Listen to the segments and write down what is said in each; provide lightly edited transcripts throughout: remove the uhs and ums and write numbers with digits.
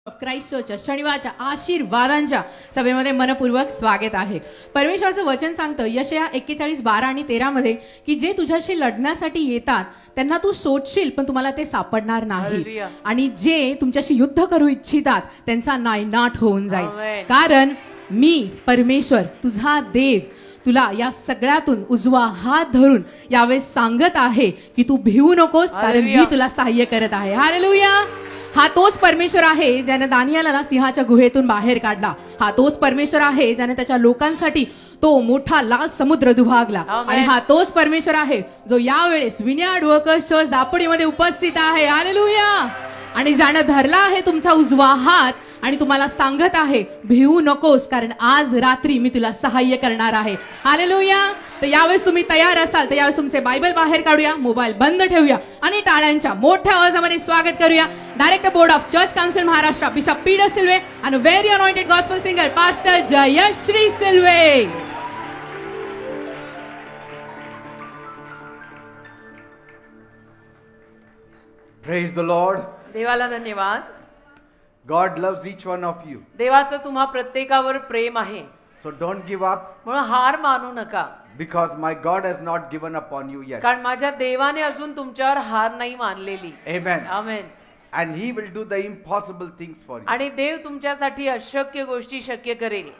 Christ चर्चच्या शनिवारच्या आशीर्वादांच्या सभेमध्ये मनपूर्वक स्वागत आहे. परमेश्वराचं वचन सांगतं यशया 41:12 आणि 13 मध्ये की जे तुझ्याशी लढण्यासाठी येतात त्यांना तू शोधशील पण तुम्हाला ते सापडणार नाही, आणि जे तुमच्याशी युद्ध करू इच्छितात त्यांचा नायनाट होऊन जाईल. कारण मी परमेश्वर तुझा देव तुला या सगळ्यातून उजवा हात धरून यावेळेस सांगत आहे की तू भिवू नकोस, कारण मी तुला सहाय्य करत आहे. हालेलुया. हा तोच परमेश्वर आहे ज्याने दानियाला सिंहाच्या गुहेतून बाहेर काढला. हा तोच परमेश्वर आहे ज्याने त्याच्या लोकांसाठी तो मोठा लाल समुद्र दुभागला. आणि हा तोच परमेश्वर आहे जो यावेळेस विन्यार्ड वर्कर्स चर्च दापोडीमध्ये उपस्थित आहे. हालेलुया. आणि ज्याने धरला आहे तुमचा उजवा हात आणि तुम्हाला सांगत आहे भिवू नकोस, कारण आज रात्री मी तुला सहाय्य करणार आहे. हालेलुया. तर यावेळेस तुम्ही तयार असाल तर यावेळेस तुमचे बायबल बाहेर काढूया, मोबाईल बंद ठेवूया आणि टाळ्यांच्या मोठ्या आवाजामध्ये स्वागत करूया director board of church council Maharashtra bishop Peter Silve आणि very anointed gospel singer pastor Jayashree Silve. Praise the Lord. देवाला धन्यवाद. God loves each one of you. देवाचं तुम्हा प्रत्येकावर प्रेम आहे. So don't give up. म्हणून हार मानू नका. Because my God has not given up on you yet. कारण माझ्या देवाने अजून तुमच्यावर हार नाही मानलेली. Amen. Amen. And he will do the impossible things for you. आणि देव तुमच्यासाठी अशक्य गोष्टी शक्य करेल.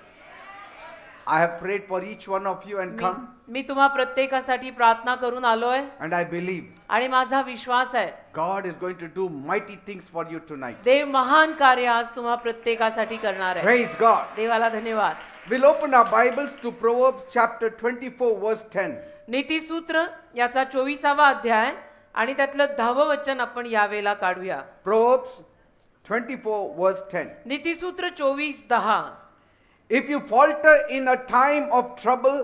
I have prayed for each one of you and come. मी तुम्हा प्रत्येकासाठी प्रार्थना करून आलोय. And I believe. आणि माझा विश्वास आहे God is going to do mighty things for you tonight. देव महान कार्य आज तुम्हा प्रत्येकासाठी करणार आहे. Praise God. देवाला धन्यवाद. We'll open our Bibles to Proverbs chapter 24 verse 10. नीतिसूत्र याचा 24वा अध्याय आणि त्यातलं 10वं वचन आपण यावेळेला काढूया. Proverbs 24 verse 10. नीतिसूत्र 24:10. If you falter in a time of trouble,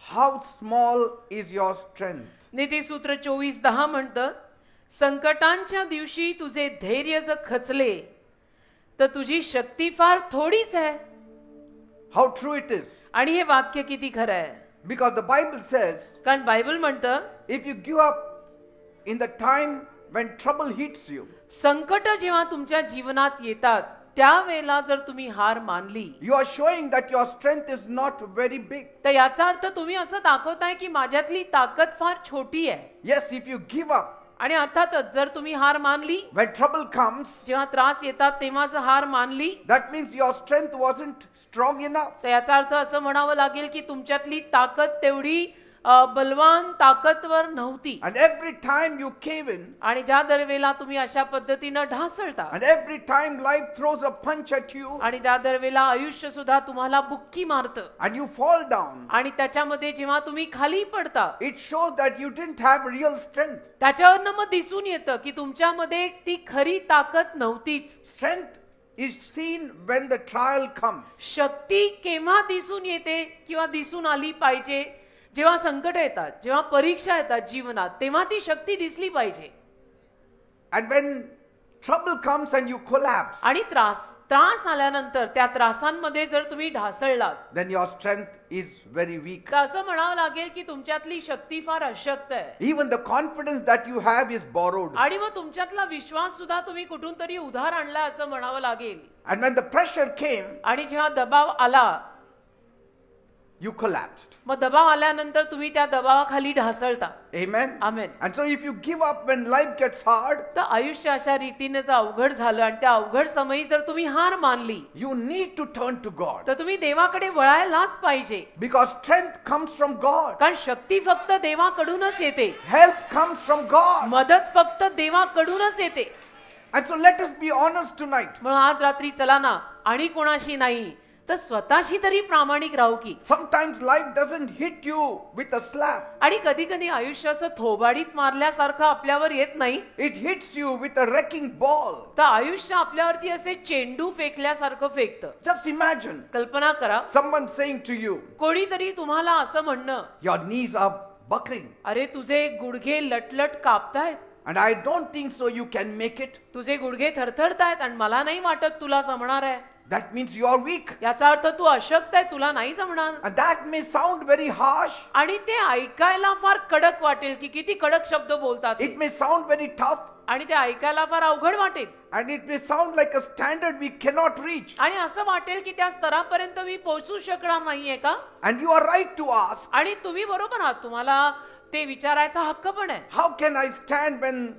how small is your strength? नीतिसूत्र 24:10 म्हणतं, संकटांच्या दिवशी तुझे धैर्य जर खचले तर तुझी शक्ती फार थोडीच आहे. How true it is. आणि हे वाक्य किती खरं आहे. Because the Bible says, कारण बायबल म्हणतं, if you give up in the time when trouble hits you, संकट जेव्हा तुमच्या जीवनात येतात त्यावेळेला जर तुम्ही हार मानली, you are showing that your strength is not very big. तर याचा अर्थ तुम्ही असं दाखवताय की माझ्यातली ताकद फार छोटी आहे. Yes, if you give up आणि अर्थातच जर तुम्ही हार मानली, when trouble comes, जेव्हा त्रास येतात तेव्हा जर हार मानली, that means your strength wasn't strong enough. तर याचा अर्थ असं म्हणावं लागेल की तुमच्यातली ताकद तेवढी बलवान ताकदवर नव्हती. And every time you cave in, आणि ज्या दरवेळेला तुम्ही अशा पद्धतीनं ढासळता, and every time life throws a punch at you, आणि ज्या दरवेळेला आयुष्य सुद्धा तुम्हाला बुक्की मारतं, and you fall down, आणि त्याच्यामध्ये जेव्हा तुम्ही खाली पडता, it shows that you didn't have real strength. त्याच्यावरनं मग दिसून येतं की तुमच्यामध्ये ती खरी ताकद नव्हतीच. Strength is seen when the trial comes. शक्ती केव्हा दिसून येते किंवा दिसून आली पाहिजे? जेव्हा संकट येतात, जेव्हा परीक्षा येतात जीवनात, तेव्हा ती शक्ती दिसली पाहिजे. And when trouble comes and you collapse, आणि त्रास आल्यानंतर त्या त्रासांमध्ये जर तुम्ही ढासळलात, then your strength is very weak. तर असं म्हणावं लागेल की तुमच्यातली शक्ती फार अशक्त आहे. Even the confidence that you have is borrowed. आणि मग तुमच्यातला विश्वास सुद्धा तुम्ही कुठून तरी उधार आणला असं म्हणावं लागेल. And when the pressure came, आणि जेव्हा दबाव आला, you collapsed. मग दबाव आल्यानंतर तुम्ही त्या दबावाखाली ढासळता. Amen. Amen. And so if you give up when life gets hard, तर आयुष्य अशा रीतीने जर अवघड झालं आणि त्या अवघड समयी जर तुम्ही हार मानली, you need to turn to God. तर तुम्ही देवाकडे वळायलाच पाहिजे. Because strength comes from God. कारण शक्ती फक्त देवाकडूनच येते. Help comes from God. मदत फक्त देवाकडूनच येते. And so let us be honest tonight. म्हणून आज रात्री चला ना, आणि कोणाशी नाही तर स्वतःशी तरी प्रामाणिक राहू की. Sometimes life doesn't hit you with a slap. आणि कधी कधी आयुष्य असं थोबाडीत मारल्यासारखं आपल्यावर येत नाही. It hits you with a wrecking ball. तर आयुष्य आपल्यावरती असे चेंडू फेकल्यासारखं फेकतं. Just imagine कल्पना करा, someone saying to you, कोणीतरी तुम्हाला असं म्हणणं, your knees are buckling. अरे तुझे गुडघे लटलट कापतायत. And I don't think so you can make it. तुझे गुडघे थरथरतायत आणि मला नाही वाटत तुला जमणार आहे. that means you are weak. याचा अर्थ तू अशक्त आहे, तुला नाही जमणार. And that may sound very harsh. आणि ते ऐकायला फार कडक वाटेल की किती कडक शब्द बोलतात, It may sound very tough. आणि ते ऐकायला फार अवघड वाटेल. And it may sound like a standard we cannot reach. आणि असं वाटेल की त्या स्तरापर्यंत मी पोहोचू शकणार नाहीये का. And you are right to ask, आणि तुम्ही बरोबर आहात, तुम्हाला ते विचारायचा हक्क पण आहे how can I stand when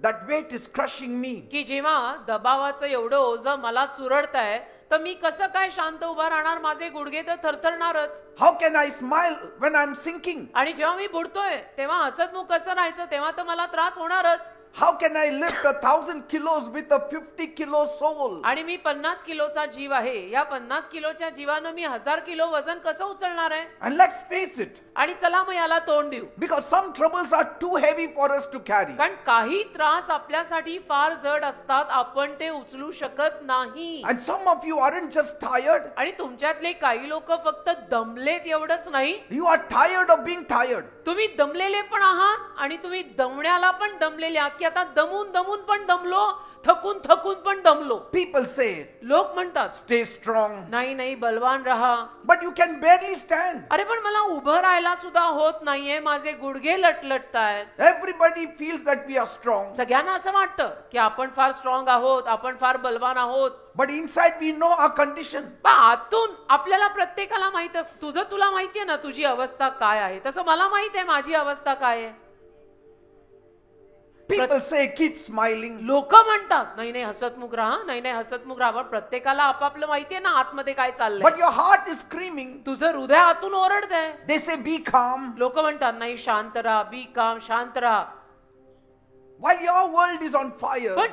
that weight is crushing me? की जेव्हा दबावाचं एवढं ओझं मला चुरडतंय तर मी कसं काय शांत उभा राहणार, माझे गुडघे तर थरथरणारच. How can I smile when I'm sinking? आणि जेव्हा मी बुडतोय तेव्हा हसतमुख कसं राहायचं, तेव्हा तर मला त्रास होणारच. How can I lift 1,000 kilos with a 50 kilo soul? आणि मी 50 किलोचा जीव आहे, या 50 किलोच्या जीवानं मी 1000 किलो वजन कसं उचलणार आहे. And let's face it, आणि चला मग याला तोंड देऊ, because some troubles are too heavy for us to carry. कारण काही त्रास आपल्यासाठी फार जड असतात, आपण ते उचलू शकत नाही. And some of you aren't just tired, आणि तुमच्यातले काही लोक फक्त दमलेत एवढंच नाही, you are tired of being tired. तुम्ही दमलेले पण आहात आणि तुम्ही दमण्याला पण दमलेले आहात, की आता दमून दमून पण दमलो, थकून थकून पण दमलो. People say, लोक म्हणतात stay strong, नाही नाही बलवान रहा. but you can barely stand. अरे पण मला उभं राहायला सुद्धा होत नाहीये, माझे गुडघे लटलटतायत. Everybody feels that we are strong, सगळ्यांना असं वाटतं की आपण फार स्ट्रॉंग आहोत, आपण फार बलवान आहोत. but inside we know our condition. पण आतून आपल्याला प्रत्येकाला माहित असतं, तुझं तुला माहितीये ना तुझी अवस्था काय आहे, तसं मला माहित आहे माझी अवस्था काय आहे. People say, keep smiling. लोक म्हणतात नाही नाही हसतमुख राहा, नाही नाही हसतमुख राहा, पण प्रत्येकाला आपापलं माहितीये ना आतमध्ये काय चाललंय. But your heart is screaming. तुझं हृदय आतून ओरडतंय. They say, be calm. लोक म्हणतात नाही शांत राहा, बी काम, शांत राहा. While your world is on fire, पण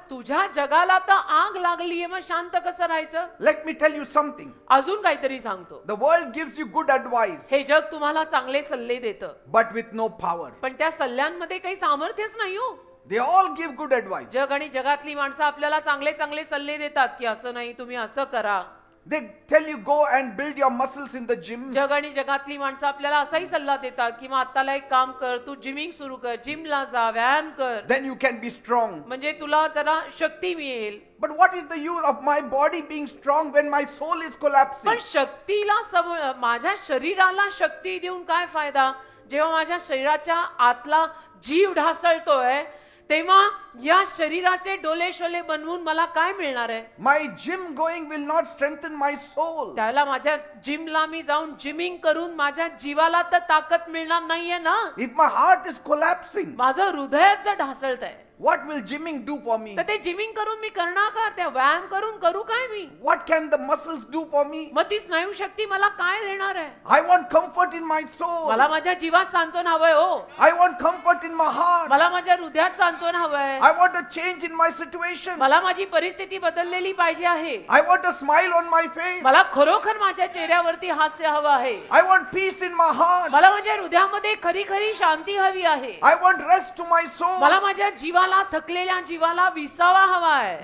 तुझ्या जगाला तर आग लागलीये, मग शांत कसं राहायचं. let me tell you something. अजून काहीतरी सांगतो, The world gives you good advice, हे जग तुम्हाला चांगले सल्ले देतं, but with no power. पण त्या सल्ल्यांमध्ये काही सामर्थ्यच नाही हो. They all give good advice. जग आणि जगातली माणसं आपल्याला चांगले चांगले सल्ले देतात की असं नाही, तुम्ही असं करा. They tell you go and build your muscles in the gym. जग आणि जगातली माणसं आपल्याला असाही सल्ला देतात की मग आताला एक काम कर, तू जिमिंग सुरू कर, जिमला जा, व्यायाम कर, Then you can be strong. म्हणजे तुला जरा शक्ती मिळेल. But what is the use of my body being strong when my soul is collapsing? पण शक्तीला माझ्या शरीराला शक्ती देऊन काय फायदा, जेव्हा माझ्या शरीराच्या आतला जीव ढासळतोय तेव्हा या शरीराचे डोले शोले बनवून मला काय मिळणार आहे. My gym going will not strengthen my soul. त्याला माझ्या जिमला मी जाऊन जिमिंग करून माझ्या जीवाला तर ताकद मिळणार नाहीये ना. If my heart is collapsing, माझं हृदयच जर ढासळतंय what will gymming do for me? तर ते जिमिंग करून मी करणार का, त्या व्यायाम करून करू काय मी. What can the muscles do for me? मग ती स्नायू शक्ती मला काय देणार आहे. I want comfort in my soul. मला माझ्या जीवात सांत्वन हवंय हो. I want comfort in my heart. मला माझ्या हृदयात सांत्वन हवंय. I want a change in my situation. मला माझी परिस्थिती बदललेली पाहिजे आहे. I want a smile on my face. मला खरोखर माझ्या चेहऱ्यावरती हास्य हवं आहे. I want peace in my heart. मला माझ्या हृदयामध्ये खरी खरी शांती हवी आहे. I want rest to my soul. मला माझ्या जीवाला, थकलेल्या जीवाला विसावा हवा आहे.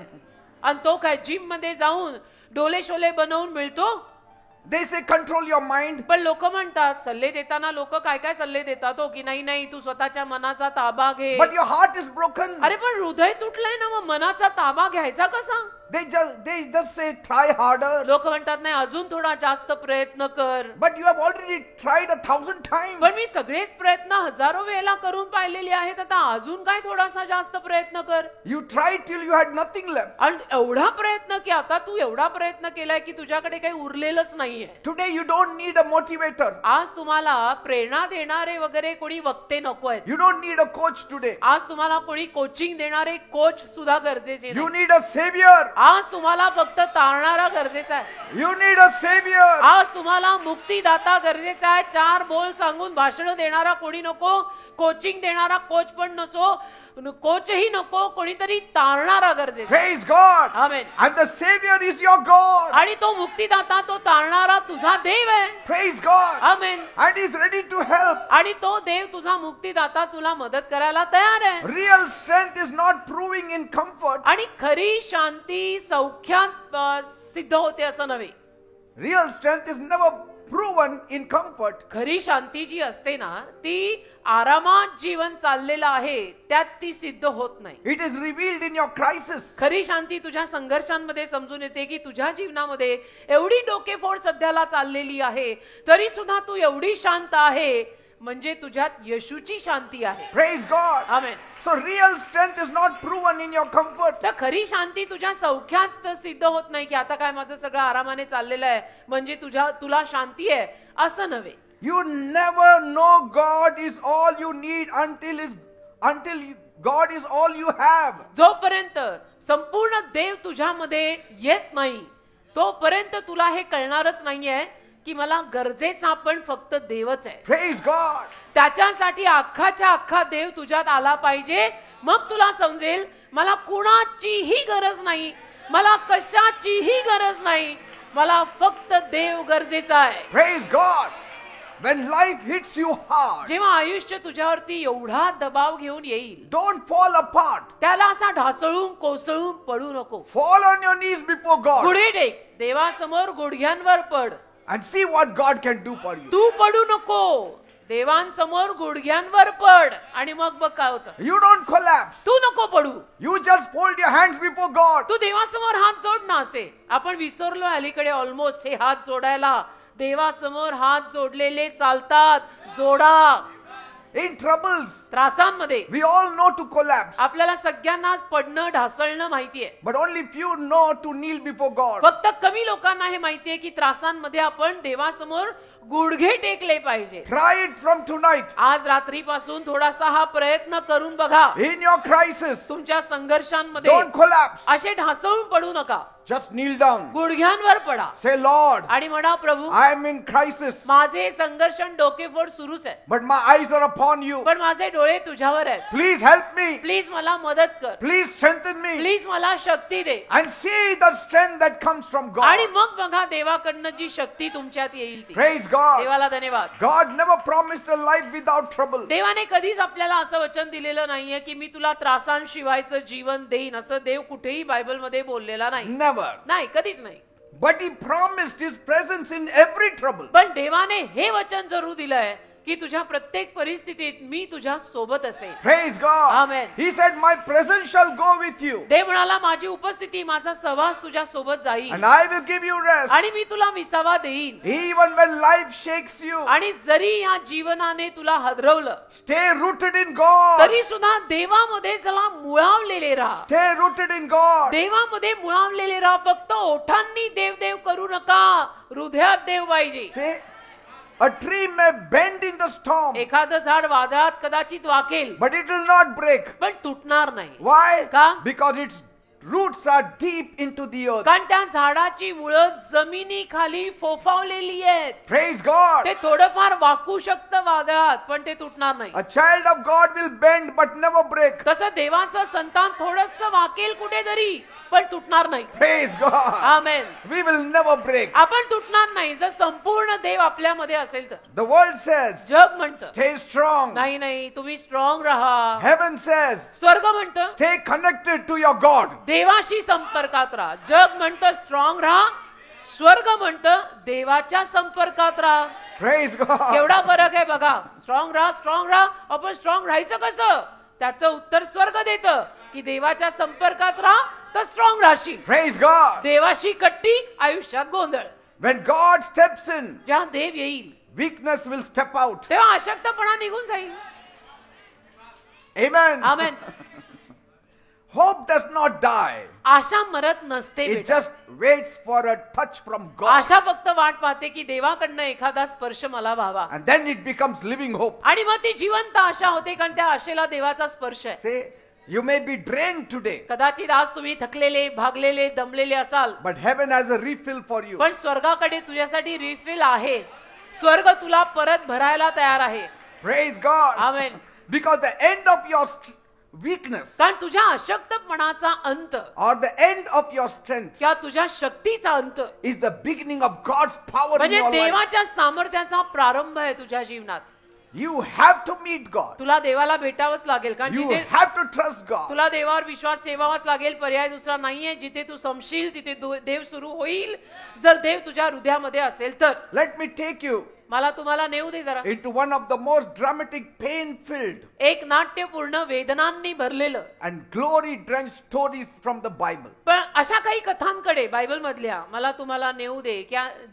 आणि तो काय जिम मध्ये जाऊन डोले शोले बनवून मिळतो. They say control your mind. पण लोक म्हणतात, सल्ले देताना लोक काय काय सल्ले देतात हो, की नाही नाही तू स्वतःच्या मनाचा ताबा घे. But your heart is broken. अरे पण हृदय तुटलंय ना, मग मनाचा ताबा घ्यायचा कसा. They just say try harder. लोक म्हणतात नाही अजून थोडा जास्त प्रयत्न कर. But you have already tried 1,000 times. पण मी सगळेच प्रयत्न हजारो वेळेला करून पाहिलेले आहेत, आता अजून काय थोडासा जास्त प्रयत्न कर. You tried till you had nothing left. आणि एवढा प्रयत्न की आता तू एवढा प्रयत्न केलाय की तुझ्याकडे काही उरलेलंच नाहीये. Today you don't need a motivator. आज तुम्हाला प्रेरणा देणारे वगैरे कोणी वक्ते नको आहेत. You don't need a coach today. आज तुम्हाला कोणी कोचिंग देणारे कोच सुद्धा गरजेचे You नाही. need a savior. आज तुम्हाला फक्त तारणारा गरजेचा आहे. You need a savior. आज तुम्हाला मुक्तीदाता गरजेचा आहे. 4 बोल सांगून भाषण देणारा कोणी नको, कोचिंग देणारा कोच पण नसो, कोचही नको, कोणीतरी तारणारा गरजेचा. Praise God. Amen. And the savior is your God. आणि तो मुक्तीदाता, तो तारणारा तुझा देव आहे. Praise God. Amen. And he's ready to help. आणि तो देव तुझा मुक्तीदाता तुला मदत करायला तयार आहे. Real strength is not proving in comfort. आणि खरी शांती सौख्यात सिद्ध होते असं नव्हे. Real strength is never proven in comfort, खरी शांती जी असते ना ती आरामात जीवन चाललेलं आहे त्यात ती सिद्ध होत नाही. it is revealed in your crisis. खरी शांती तुझ्या संघर्षांमध्ये समजून येते की तुझ्या जीवनामध्ये एवढी डोकेफोड सध्याला चाललेली आहे तरी सुद्धा तू एवढी शांत आहे म्हणजे तुझ्यात येशूची शांती आहे. Praise God. Amen. So real strength is not proven in your comfort. तर खरी शांती तुझ्या सौख्यात सिद्ध होत नाही की आता काय माझं सगळं आरामाने चाललेलं आहे म्हणजे तुला शांती आहे असं नव्हे. You never know God is all you need until God is all you have. जोपर्यंत संपूर्ण देव तुझ्यामध्ये येत नाही तोपर्यंत तुला हे कळणारच नाहीये की मला गरजेचा पण फक्त देवच आहे. Praise God. त्याच्यासाठी अख्खाच्या अख्खा देव तुझ्यात आला पाहिजे मग तुला समजेल मला कुणाचीही गरज नाही मला कशाचीही गरज नाही मला फक्त देव गरजेचा आहे. Praise God. When life hits you hard, जेव्हा आयुष्य तुझ्यावरती एवढा दबाव घेऊन येईल don't fall apart. त्याला असा ढासळून कोसळून पडू नको. Fall on your knees before God गुढे टेक देवासमोर गुडघ्यांवर पड. and see what God can do for you. तू पडू नको देवांसमोर गुडघ्यांवर पड आणि मग बघ काय होतं. You don't collapse. तू नको पडू. You just fold your hands before God. तू देवासमोर हात जोड ना. असे आपण विसरलो अलीकडे ऑलमोस्ट हे हात जोडायला. देवासमोर हात जोडलेले चालतात. जोडा. In troubles, त्रासांमध्ये we all know to collapse, आपल्याला सगळ्यांना पडणं ढासळणं माहितीये but only few know to kneel before God. फक्त कमी लोकांना हे माहितीये की त्रासांमध्ये आपण देवासमोर गुडघे टेकले पाहिजे. Try it from tonight. आज रात्रीपासून थोडासा हा प्रयत्न करून बघा. In your crisis, तुमच्या संघर्षांमध्ये don't collapse. असे ढासळून पडू नका. Just kneel down. गुडघ्यांवर पडा Say, Lord, आणि म्हणा प्रभू I am in crisis, माझे संघर्षण डोकेफोड सुरूच आहे but my eyes are upon you. पण माझे डोळे तुझ्यावर आहेत. Please help me. प्लीज मला मदत कर. Please strengthen me. प्लीज मला शक्ती दे. And see the strength that comes from आणि God. मग बघा देवाकडनं जी शक्ती तुमच्यात येईल ती. Praise God. देवाला धन्यवाद. God never promised a life without trouble. देवाने कधीच आपल्याला असं वचन दिलेलं नाहीये की मी तुला त्रासांशिवायचं जीवन देईन असं देव कुठेही बायबलमध्ये बोललेला नाही. Never. नाही कधीच नाही. But He promised His presence in every trouble. पण देवाने हे वचन जरूर दिलंय की तुझ्या प्रत्येक परिस्थितीत मी तुझ्या सोबत असेल. Praise God. Amen. He said, my presence shall go with you. देव म्हणाला माझी उपस्थिती माझा सहवास तुझ्या सोबत जाईल And I will give you rest. आणि मी तुला विसावा देईन. Even when life shakes you, आणि जरी या जीवनाने तुला हदरवलं stay rooted in God. तरी सुद्धा देवामध्ये चला मुळावलेले राहा. Stay rooted in God. देवामध्ये मुळावलेले राहा. फक्त ओठांनी देव देव करू नका. हृदयात देव पाहिजे. See, a tree may bend in the storm, एखादं झाड वादळात कदाचित वाकेल but it will not break. पण तुटणार नाही. Why? का? Because its roots are deep into the earth. कारण त्या झाडाची मुळं जमिनीखाली फोफावलेली आहेत. Praise God. ते थोडंफार वाकू शकतं वादळात पण ते तुटणार नाही. A child of God will bend but never break. तसं देवाचं संतान थोडंसं वाकेल कुठेतरी पण तुटणार नाही. Praise God. Amen. We will never break. आपण तुटणार नाही जर संपूर्ण देव आपल्यामध्ये असेल तर. The world says, जग म्हणतं stay strong. नाही नाही तुम्ही स्ट्रॉंग राहा. Heaven says, स्वर्ग म्हणतं stay connected to your God. देवाशी संपर्कात राहा. जग म्हणतं स्ट्रॉंग राहा. स्वर्ग म्हणतं देवाच्या संपर्कात राहा. Praise God. केवढा फरक आहे बघा. स्ट्रॉंग राहा स्ट्रॉंग राहा. आपण स्ट्रॉंग राहायचं कसं त्याचं उत्तर स्वर्ग देतं की देवाच्या संपर्कात राहा तर स्ट्रॉंग राहशील. Praise God. देवाशी कट्टी आयुष्यात गोंधळ. When God steps in, जेव्हा देव येईल weakness will step out. तेव्हा अशक्तपणा निघून जाईल. Amen. Amen. Hope does not die. आशा मरत नसते It बेटा. just waits for a touch from God. आशा फक्त वाट पाहते की देवाकडनं एखादा स्पर्श मला व्हावा And then it becomes living hope. आणि मग ती जिवंत आशा होते कारण त्या आशेला देवाचा स्पर्श आहे. Say, you may be drained today, कदाचित आज तुम्ही थकलेले भागलेले दमलेले असाल but heaven has a refill for you. पण स्वर्गाकडे तुझ्यासाठी रिफिल आहे. स्वर्ग तुला परत भरायला तयार आहे. Praise God. Amen. Because the end of your weakness कारण तुझ्या अशक्तपणाचा अंत or the end of your strength किंवा तुझ्या शक्तीचा अंत is the beginning of God's power in म्हणजे your life. देवाच्या सामर्थ्याचा प्रारंभ आहे तुझ्या जीवनात. You have to meet God. तुला देवाला भेटावंच लागेल, कारण You जिथे have to trust God. तुला देवावर विश्वास ठेवावाच लागेल, पर्याय दुसरा नाहीये. जिथे तू समशील तिथे देव सुरू होईल, जर देव तुझ्या हृदयामध्ये असेल तर. Let me take you मला तुम्हाला नेऊ दे जरा into one of the most dramatic, pain-filled एक नाट्यपूर्ण वेदनांनी भरलेलं and glory-drenched stories from the Bible. पण अशा काही कथांकडे बायबल मधल्या मला तुम्हाला नेऊ दे,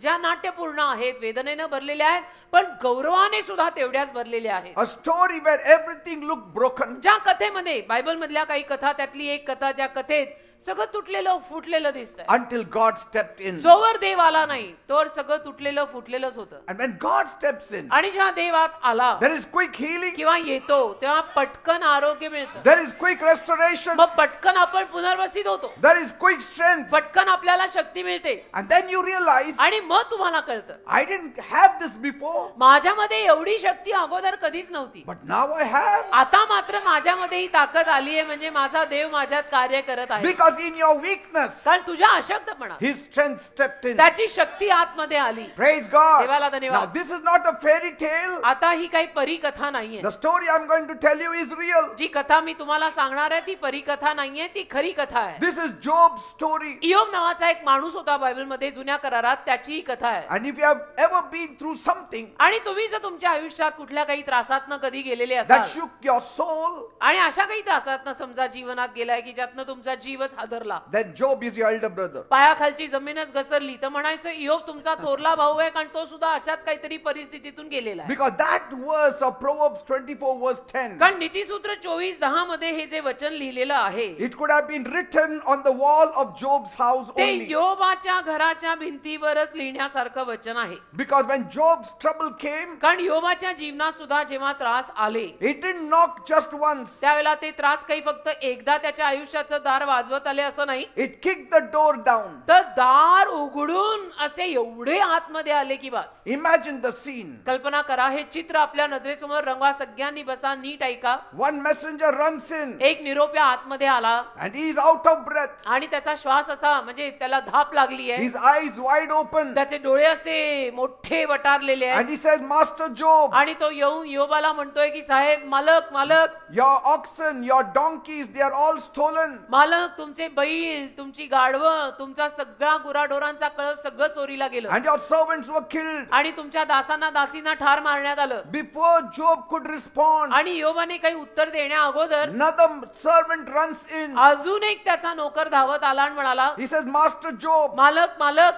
ज्या नाट्यपूर्ण आहेत, वेदनेनं भरलेल्या आहेत, पण गौरवाने सुद्धा तेवढ्याच भरलेल्या आहेत. A story where everything looked broken, ज्या कथेमध्ये बायबल मधल्या काही कथा, त्यातली एक कथा ज्या कथेत सगळं तुटलेलं फुटलेलं दिसतंय. until God stepped in. जोवर देव आला नाही तोवर सगळं तुटलेलं फुटलेलंच होतं. And when God steps in, आणि जेव्हा देव आत आला there is quick healing, किंवा येतो तेव्हा पटकन आरोग्य मिळतं. there is quick restoration, मग पटकन आपण पुनर्वसित होतो, there is quick strength. पटकन आपल्याला शक्ती मिळते. And then you realize, आणि मग तुम्हाला कळतं, I didn't have this before, माझ्यामध्ये एवढी शक्ती अगोदर कधीच नव्हती, but now I have. आता मात्र माझ्यामध्ये ही ताकद आली आहे. म्हणजे माझा देव माझ्यात कार्य करत आहे. Because in your weakness, कारण तुझ्या अशक्तपणात His strength stepped in. त्याची शक्ती आतमध्ये आली. Praise God. देवाला धन्यवाद. Now this is not a fairy tale. आता ही काही परीकथा नाहीये. The story I'm going to tell you is real. जी कथा मी तुम्हाला सांगणार आहे ती परीकथा नाहीये, ती खरी कथा आहे. This is Job's story. इयोब नावाचा एक माणूस होता बायबलमध्ये, जुन्या करारात, त्याची ही कथा आहे. And if you have ever been through something आणि तुम्ही जर तुमच्या आयुष्यात कुठल्या काही त्रासातनं कधी गेलेले that असाल shook your soul, आणि अशा काही त्रासातनं समजा जीवनात गेलाय की ज्यातनं तुमचा जीवच हादरला, then Job is your elder brother. पायाखालची जमीनच घसरली, तर म्हणायचं इयोब तुमचा थोरला भाऊ आहे, कारण तो सुद्धा अशाच काहीतरी परिस्थितीतून गेलेला आहे. Because that verse of Proverbs 24 verse 10, कारण नीतिसूत्र 24:10 मध्ये हे जे वचन लिहिलेलं आहे it could have been written on the wall of Job's house ते only. योबाच्या घराच्या भिंतीवरच लिहिण्यासारखं वचन आहे. Because when Job's trouble came, कारण योबाच्या जीवनात सुद्धा जेव्हा त्रास आले, it didn't knock just once. त्यावेळेला ते त्रास काही फक्त एकदा त्याच्या आयुष्याचं दार वाजवत आले असं नाही, It kicked the door down. तर दार उघडून असे एवढे आतमध्ये आले की बस. Imagine the scene. कल्पना करा, हे चित्र आपल्या नजरेसमोर रंगवा. सगळ्यांनी बसा, नीट ऐका. One messenger runs in एक निरोप्या आतमध्ये आला and he is out of breath. आणि त्याचा श्वास असा, म्हणजे त्याला धाप लागली आहे, His eyes wide open. त्याचे डोळे असे मोठे वटारलेले And आहेत. he says, Master Job, आणि तो येऊन योबाला म्हणतोय की साहेब, मालक मालक your oxen, your donkeys, they are all stolen. मालक, तुमचे बैल, तुमची गाढवं, तुमचा सगळा गुराढोरांचा कळप सगळं चोरीला गेलं. And your servants were killed. आणि तुमच्या दासांना दासींना ठार मारण्यात आलं. Before Job could respond, आणि योबाने काही उत्तर देण्या अगोदर another servant runs in. अजून एक त्याचा नोकर धावत आला आणि म्हणाला, He says, Master Job, मालक मालक,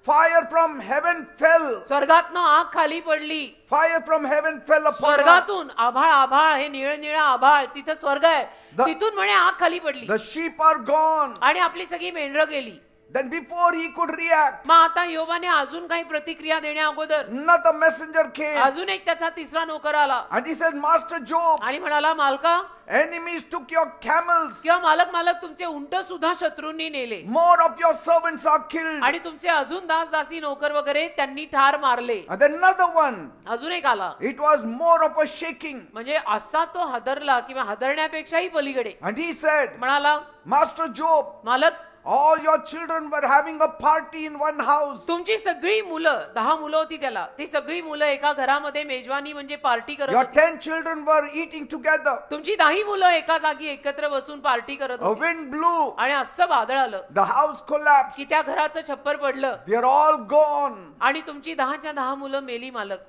fire from heaven fell. स्वर्गातनं आग खाली पडली. Fire from heaven fell upon us. स्वर्गातून आभाळ, आभाळ, हे निळ निळ आभाळ, तिथं स्वर्ग आहे, The- तिथून म्हणे आग खाली पडली The sheep are gone. आणि आपली सगळी मेंढरं गेली. Then before he could react, मग आता योबाने अजून काही प्रतिक्रिया देण्या अगोदर another messenger came. अजून एक त्याचा तिसरा नोकर आला And he said, Master Job, आणि म्हणाला, मालका enemies took your camels. किंवा मालक मालक, तुमचे उंट सुद्धा शत्रूंनी नेले More of your servants are killed. आणि तुमचे अजून दास दासी नोकर वगैरे त्यांनी ठार मारले. And then another one. अजून एक आला, It was more of a shaking. म्हणजे असा तो हादरला किंवा हादरण्यापेक्षाही पलीकडे. And he said, म्हणाला, Master Job, मालक, all your children were having a party in one house. तुमची सगळी मुलं, 10 मुलं होती त्याला, ती सगळी मुलं एका घरामध्ये मेजवानी म्हणजे पार्टी करत Your होती. 10 children were eating together. तुमची 10 मुलं एका जागी एकत्र बसून पार्टी करत A होती. wind blew. आणि असं वादळ आलं The house collapsed. की त्या घराचं छप्पर पडलं They are all gone. आणि तुमची 10च्या 10 मुलं मेली मालक.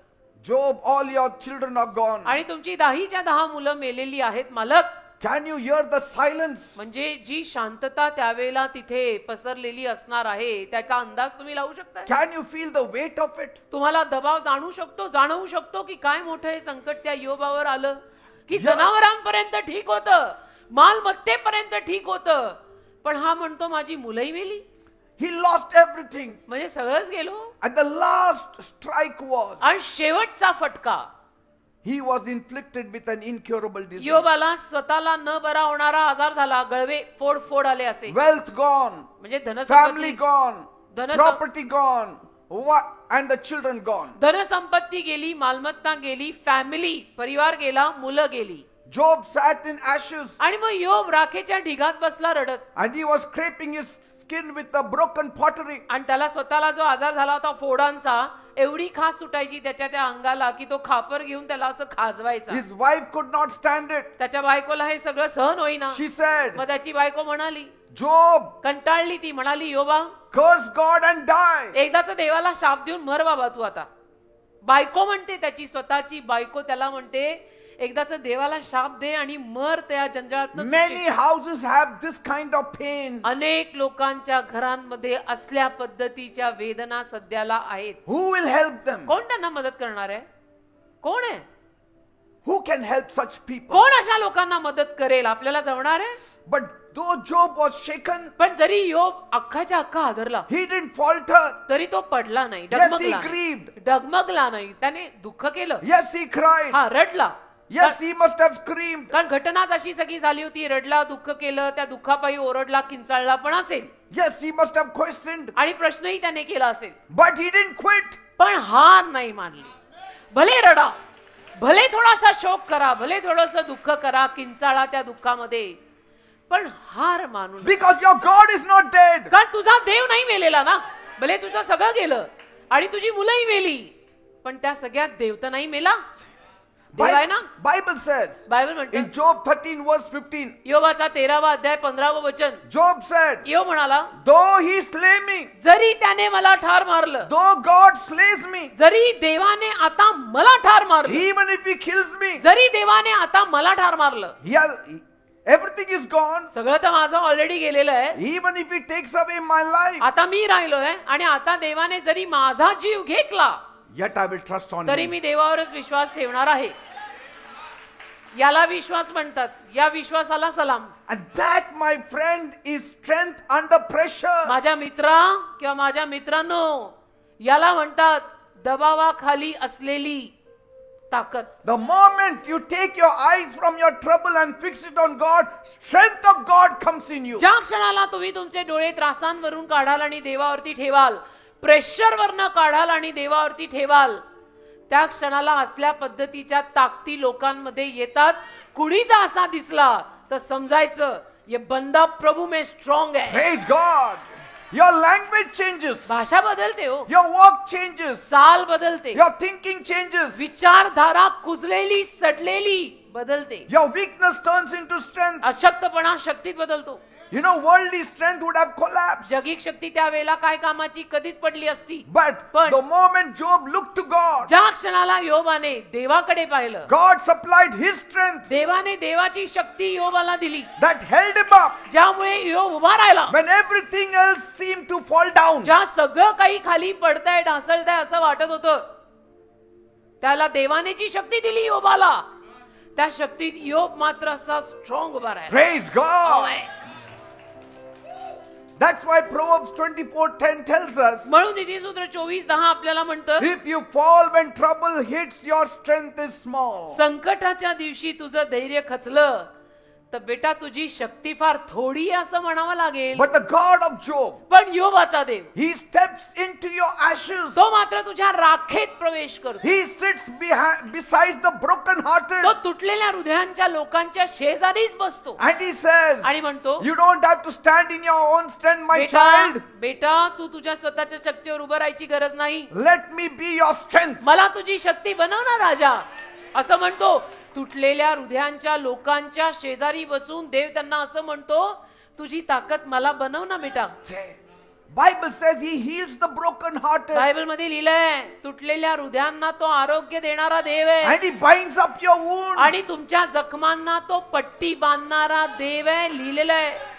Job, all your children are gone. आणि तुमची 10च्या 10 मुलं मेलेली आहेत मालक. Can you hear the silence? म्हणजे जी शांतता त्यावेळेला तिथे पसरलेली असणार आहे त्याचा अंदाज तुम्ही लावू शकता. Can you feel the weight of it? तुम्हाला दबाव जाणवू शकतो की काय मोठं हे संकट त्या योबावर आलं, की जनावरांपर्यंत ठीक होतं, मालमत्तेपर्यंत ठीक होतं, पण हा म्हणतो माझी मुलंही मेली. He lost everything. म्हणजे सगळंच गेलो. And the last strike was, आणि शेवटचा फटका, he was inflicted with an incurable disease. योबाला स्वतःला न बरा होणारा आजार झाला. गळवे फोड आले असे. Wealth gone. म्हणजे Family धनसंपत्ती gone. Property gone. And the children gone. धनसंपत्ती गेली, मालमत्ता गेली, फॅमिली परिवार गेला, मुलं गेली. Job sat in ashes आणि मग योब राखेच्या ढिगात बसला रडत. and he was scraping his skin with a broken pottery. आणि त्याला स्वतःला जो आजार झाला होता फोडांचा, एवढी खास सुटायची त्याच्या त्या अंगाला की तो खापर घेऊन त्याला असं खाजवायचा. His wife could not stand it. त्याच्या बायकोला हे सगळं सहन होईना. She said, मग त्याची बायको म्हणाली, Job, कंटाळली ती, म्हणाली, योबा curse God and die. एकदाच देवाला शाप देऊन मर बाबा तू आता. बायको म्हणते, त्याची स्वतःची बायको त्याला म्हणते, एकदाच देवाला शाप दे आणि मर त्या जंजाळातून. Many houses have this kind of pain. अनेक लोकांच्या घरांमध्ये असल्या पद्धतीच्या वेदना सध्याला आहेत. Who will help them? कोण त्यांना मदत करणार आहे? कोण आहे? Who can help such people? कोण अशा लोकांना मदत करेल? आपल्याला जमणार आहे? But though Job was shaken, पण जरी योब अख्खाच्या अख्खा हादरला, he didn't falter. तरी तो पडला नाही, Yes, he डगमगला grieved. नाही, डगमगला नाही. त्याने दुःख केलं, Yes, he cried. हा रडला. Yes, he must have screamed. कारण घटनाच अशी सगळी झाली होती. रडला, दुःख केलं, त्या दुःखापायी ओरडला, किंचाळला पण असेल Yes, he must have questioned. आणि प्रश्नही त्याने केला असेल. But he didn't quit. पण हार नाही मानली. भले रडा, भले थोडासा शोक करा, भले थोडंसं दुःख करा, किंचाळा त्या दुःखामध्ये, पण हार मानू नका. Because your God is not dead. कारण तुझा देव नाही मेलेला ना. भले तुझं सगळं गेलं आणि तुझी मुलंही मेली, पण त्या सगळ्यात देव तर नाही मेला. देव आहे ना. Bible says बायबल म्हणते in Job 13 verse 15, योबाचा 13वा अध्याय 15वं वचन, Job said, यो म्हणाला, though he slay me, जरी त्याने मला ठार मारलं, though God slays me, जरी देवाने आता मला ठार मारलं, even if he kills me, जरी देवाने आता मला ठार मारलं, everything is gone. सगळं तर माझं ऑलरेडी गेलेलं आहे. Even if he takes away my life, आता मी राहिलोय आणि आता देवाने जरी माझा जीव घेतला, yet I will trust on तरी him. मी देवावरच विश्वास ठेवणार आहे. याला विश्वास म्हणतात. या विश्वासाला सलाम. And that, my friend, is strength under pressure. माझ्या मित्रा किंवा माझ्या मित्रांनो, याला म्हणतात दबावाखाली असलेली ताकद. The moment you take your eyes from your trouble and fix it on God, strength of God comes in you. ज्या क्षणाला तुम्ही तुमचे डोळे त्रासांवरून काढाल आणि देवावरती ठेवाल, प्रेशरवरनं काढाल आणि देवावरती ठेवाल, त्या क्षणाला असल्या पद्धतीच्या ताकदी लोकांमध्ये येतात. कुणीचा असा दिसला तर समजायचं ये बंदा प्रभू में स्ट्रॉंग है. Praise God. Your language changes. भाषा बदलते हो, Your walk changes. चाल बदलते, Your thinking changes. विचारधारा कुजलेली सडलेली बदलते, Your weakness turns into strength. अशक्तपणा शक्तीत बदलतो. You know, worldly strength would have collapsed. जगिक शक्ती त्यावेळेला काय कामाची, कधीच पडली असती. But the moment Job looked to God, ज्या क्षणाला योबाने देवाकडे पाहिलं, God supplied his strength देवाने देवाची शक्ती योबाला दिली, that held him up ज्यामुळे योब उभा राहिला. when everything else seemed to fall down. ज्या सगळं काही खाली पडतंय, ढासळतंय असं वाटत होतं, त्याला देवाने जी शक्ती दिली योबाला, त्या शक्तीत योब मात्र असा स्ट्रॉंग उभा राहिला. Praise God. That's why Proverbs 24:10 tells us, म्हणून नीतिसूत्र 24:10 आपल्याला म्हणतं, if you fall when trouble hits, your strength is small. संकटाच्या दिवशी तुझं धैर्य खचलं तर बेटा तुझी शक्ती फार थोडी आहे असं म्हणावं लागेल. But the God of Job, पण योबाचा देव, he steps into your ashes. तो मात्र तुझ्या राखेत प्रवेश करतो. He sits beside the broken-hearted. तो तुटलेल्या हृदयांच्या लोकांच्या शेजारीच बसतो And he says, आणि म्हणतो, you don't have to stand in your own strength, my बेटा child. बेटा तू तुझ्या स्वतःच्या शक्तीवर उभं राहायची गरज नाही. Let me be your strength. मला तुझी शक्ती बनव ना राजा, असं म्हणतो. तुटलेल्या हृदयांच्या लोकांच्या शेजारी बसून देव त्यांना असं म्हणतो, तुझी ताकद मला बनव ना बेटा. Bible says he heals the broken-hearted. Bible मध्ये लिहिलंय, तुटलेल्या हृदयांना तो आरोग्य देणारा देव आहे And he binds up your wounds. आणि तुमच्या जखमांना तो पट्टी बांधणारा देव आहे, लिहिलेलं आहे.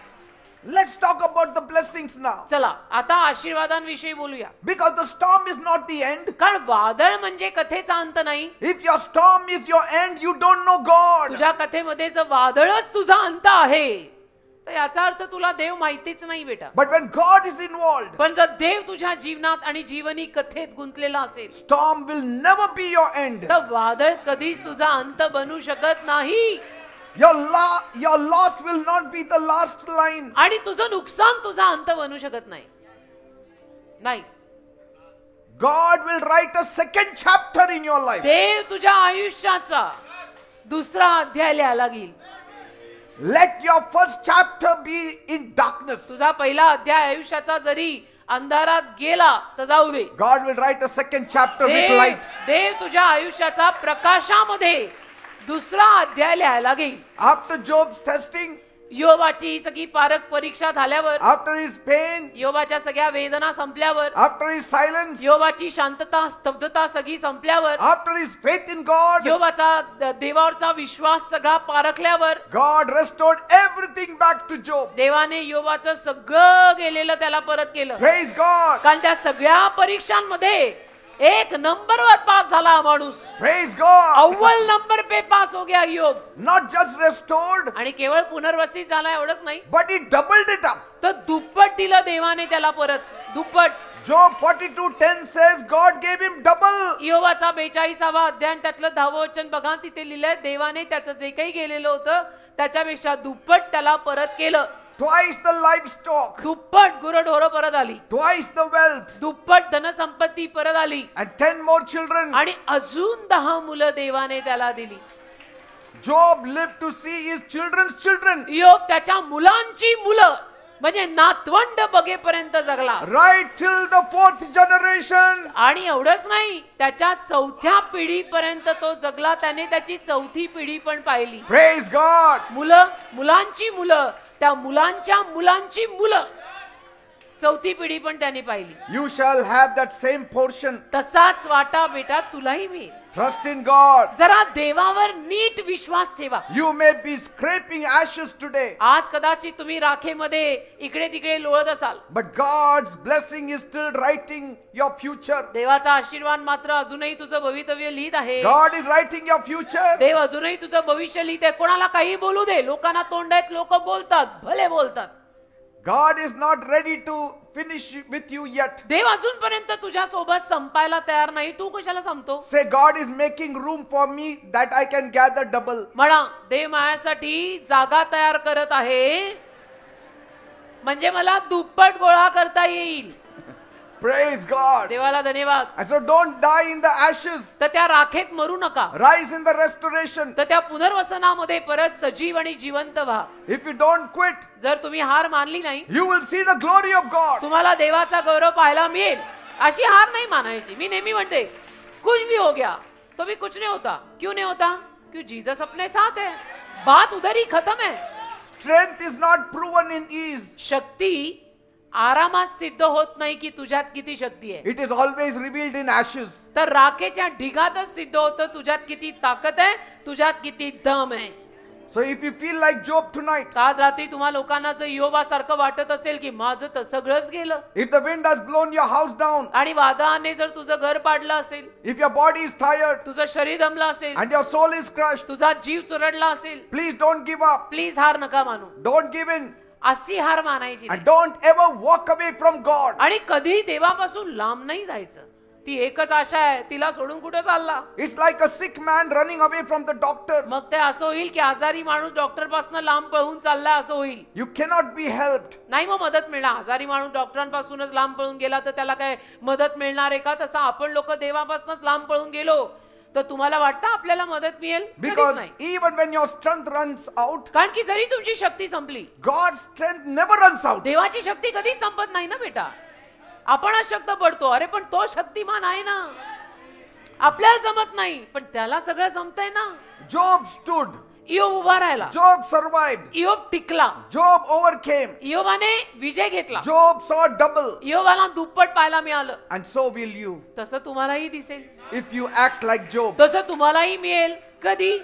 Let's talk about the blessings now. चला आता आशीर्वादांविषयी बोलूया. Because the storm is not the end. कारण वादळ म्हणजे कथेचा अंत नाही. If your storm is your end, you don't know God. तुझ्या कथेमध्ये जर वादळच तुझा अंत आहे तर याचा अर्थ तुला देव माहितीच नाही बेटा. But when God is involved, पण जर देव तुझ्या जीवनात आणि जीवनी कथेत गुंतलेला असेल storm will never be your end. तर वादळ कधीच तुझा अंत बनू शकत नाही. Your loss will not be the last line. आणि तुझं नुकसान तुझा अंत बनू शकत नाही. नाही, God will write a second chapter in your life. देव तुझ्या आयुष्याचा दुसरा अध्याय लिहायला लागेल. Let your first chapter be in darkness. तुझा पहिला अध्याय आयुष्याचा जरी अंधारात गेला तर जाऊ दे. God will write a second chapter with light. देव तुझ्या आयुष्याचा प्रकाशामध्ये दुसरा अध्याय लिहायला घेईल. After Job's testing, योबाची ही सगळी पारख परीक्षा झाल्यावर, after his pain, योबाच्या सगळ्या वेदना संपल्यावर, after his silence, योबाची शांतता स्तब्धता सगळी संपल्यावर, after his faith in God, योबाचा देवावरचा विश्वास सगळा पारखल्यावर, God restored everything back to Job. देवाने योबाचं सगळं गेलेलं त्याला परत केलं. Praise God. कारण त्या सगळ्या परीक्षांमध्ये एक नंबरवर पास झाला हा माणूस. Praise God. अव्वल नंबर पे पास हो गया योब. Not just restored, आणि केवळ पुनर्वसित झाला एवढंच नाही, but he doubled it up. तर दुप्पट दिलं देवाने त्याला परत. दुप्पट. Job 42:10 says God gave him double. योबाचा 42वा अध्याय त्यातलं 10वं वचन बघा, तिथे लिहिलंय देवाने त्याचं जे काही गेलेलं होतं त्याच्यापेक्षा दुप्पट त्याला परत केलं. Twice the livestock, दुप्पट गुरढोरं परत आली, twice the wealth, दुप्पट धनसंपत्ती परत आली, and 10 more children. आणि अजून 10 मुलं देवाने त्याला दिली. Job lived to see his children's children. योब त्याच्या मुलांची मुलं म्हणजे नातवंड बघेपर्यंत जगला. Right till the 4th generation. आणि एवढंच नाही, त्याच्या 4थ्या पिढीपर्यंत तो जगला. त्याने त्याची 4थी पिढी पण पाहिली. Praise God. मुलांची मुलं, त्या मुलांच्या मुलांची मुलं, 4थी पिढी पण त्यांनी पाहिली. You shall have that same portion. तसाच वाटा बेटा तुलाही मिळेल. Trust in God. जरा देवावर नीट विश्वास ठेवा. You may be scraping ashes today, आज कदाचित तुम्ही राखेमध्ये इकडे तिकडे लोळत असाल, but God's blessing is still writing your future. देवाचा आशीर्वाद मात्र अजूनही तुझं भवितव्य लिहित आहे. God is writing your future. देव अजूनही तुझं भविष्य लिहित आहे. कोणाला काही बोलू दे, लोकांना तोंड आहेत, लोक बोलतात, भले बोलतात. God is not ready to finish with you yet. देव अजूनपर्यंत तुझ्या सोबत संपायला तयार नाही. तू कशाला संपतो? Say, God is making room for me that I can gather double. म्हणा, देव माझ्यासाठी जागा तयार करत आहे म्हणजे मला दुप्पट गोळा करता येईल. Praise God. देवाला धन्यवाद. And so don't die in the ashes. तर त्या राखेत मरू नका, Rise in the restoration. तर त्या पुनर्वसनामध्ये परत सजीव आणि जिवंत व्हा. If you don't quit, जर तुम्ही हार मानली नाही, you will see the glory of God. तुम्हाला देवाचा गौरव पाहायला मिळेल. अशी हार नाही मानायची. मी नेहमी म्हणते, कुछ भी हो गया तो भी कुछ नहीं होता. क्यों नहीं होता? क्यों जीसस अपने साथ है. बात उधर ही खत्म है. Strength is not proven in ease. शक्ती आरामात सिद्ध होत नाही की तुझ्यात किती शक्ती आहे. It is always revealed in ashes. तर राखेच्या ढिगातच सिद्ध होतं तुझ्यात किती ताकद आहे, तुझ्यात किती दम आहे. So if you feel like Job tonight, आज रात्री तुम्हा लोकांना जर योबासारखं वाटत असेल की माझं तर सगळंच गेलं, if the wind has blown your house down, आणि वादळाने जर तुझं घर पाडलं असेल, if your body is tired तुझं शरीर दमलं असेल, and your soul is crushed, तुझा जीव चुरडला असेल, please don't give up. Please हार नका मानू. Don't give in. अशी हार मानायची नाही. And don't ever walk away from God. आणि कधी देवापासून लांब नाही जायचं. ती एकच आशा आहे, तिला सोडून कुठे चालला. It's like a sick man running away from the doctor. मग ते असं होईल की आजारी माणूस डॉक्टर पासून लांब पळून चालला असं होईल. You cannot be helped. नाही मग मदत मिळणार. आजारी माणूस डॉक्टरांपासूनच लांब पळून गेला तर त्याला काय मदत मिळणार आहे का? तसं आपण लोक देवापासूनच लांब पळून गेलो तर तुम्हाला वाटतं आपल्याला मदत मिळेल? कधीच Because नाही. even when your strength runs out, कारण की जरी तुमची शक्ती संपली, God's strength never runs out. देवाची शक्ती कधीच संपत नाही ना बेटा. आपण शक्त पडतो, अरे पण तो शक्तिमान आहे ना, आपल्याला जमत नाही पण त्याला सगळं जमतंय ना. Job stood. इयोब उभा राहिला, Job survived. इयोब टिकला, Job overcame. इयोबाने विजय घेतला, Job saw double. इयोबाला दुप्पट पाहायला मिळालं. And so will you. तसं तुम्हालाही दिसेल, If you act like Job. तसं तुम्हालाही मिळेल. कधी?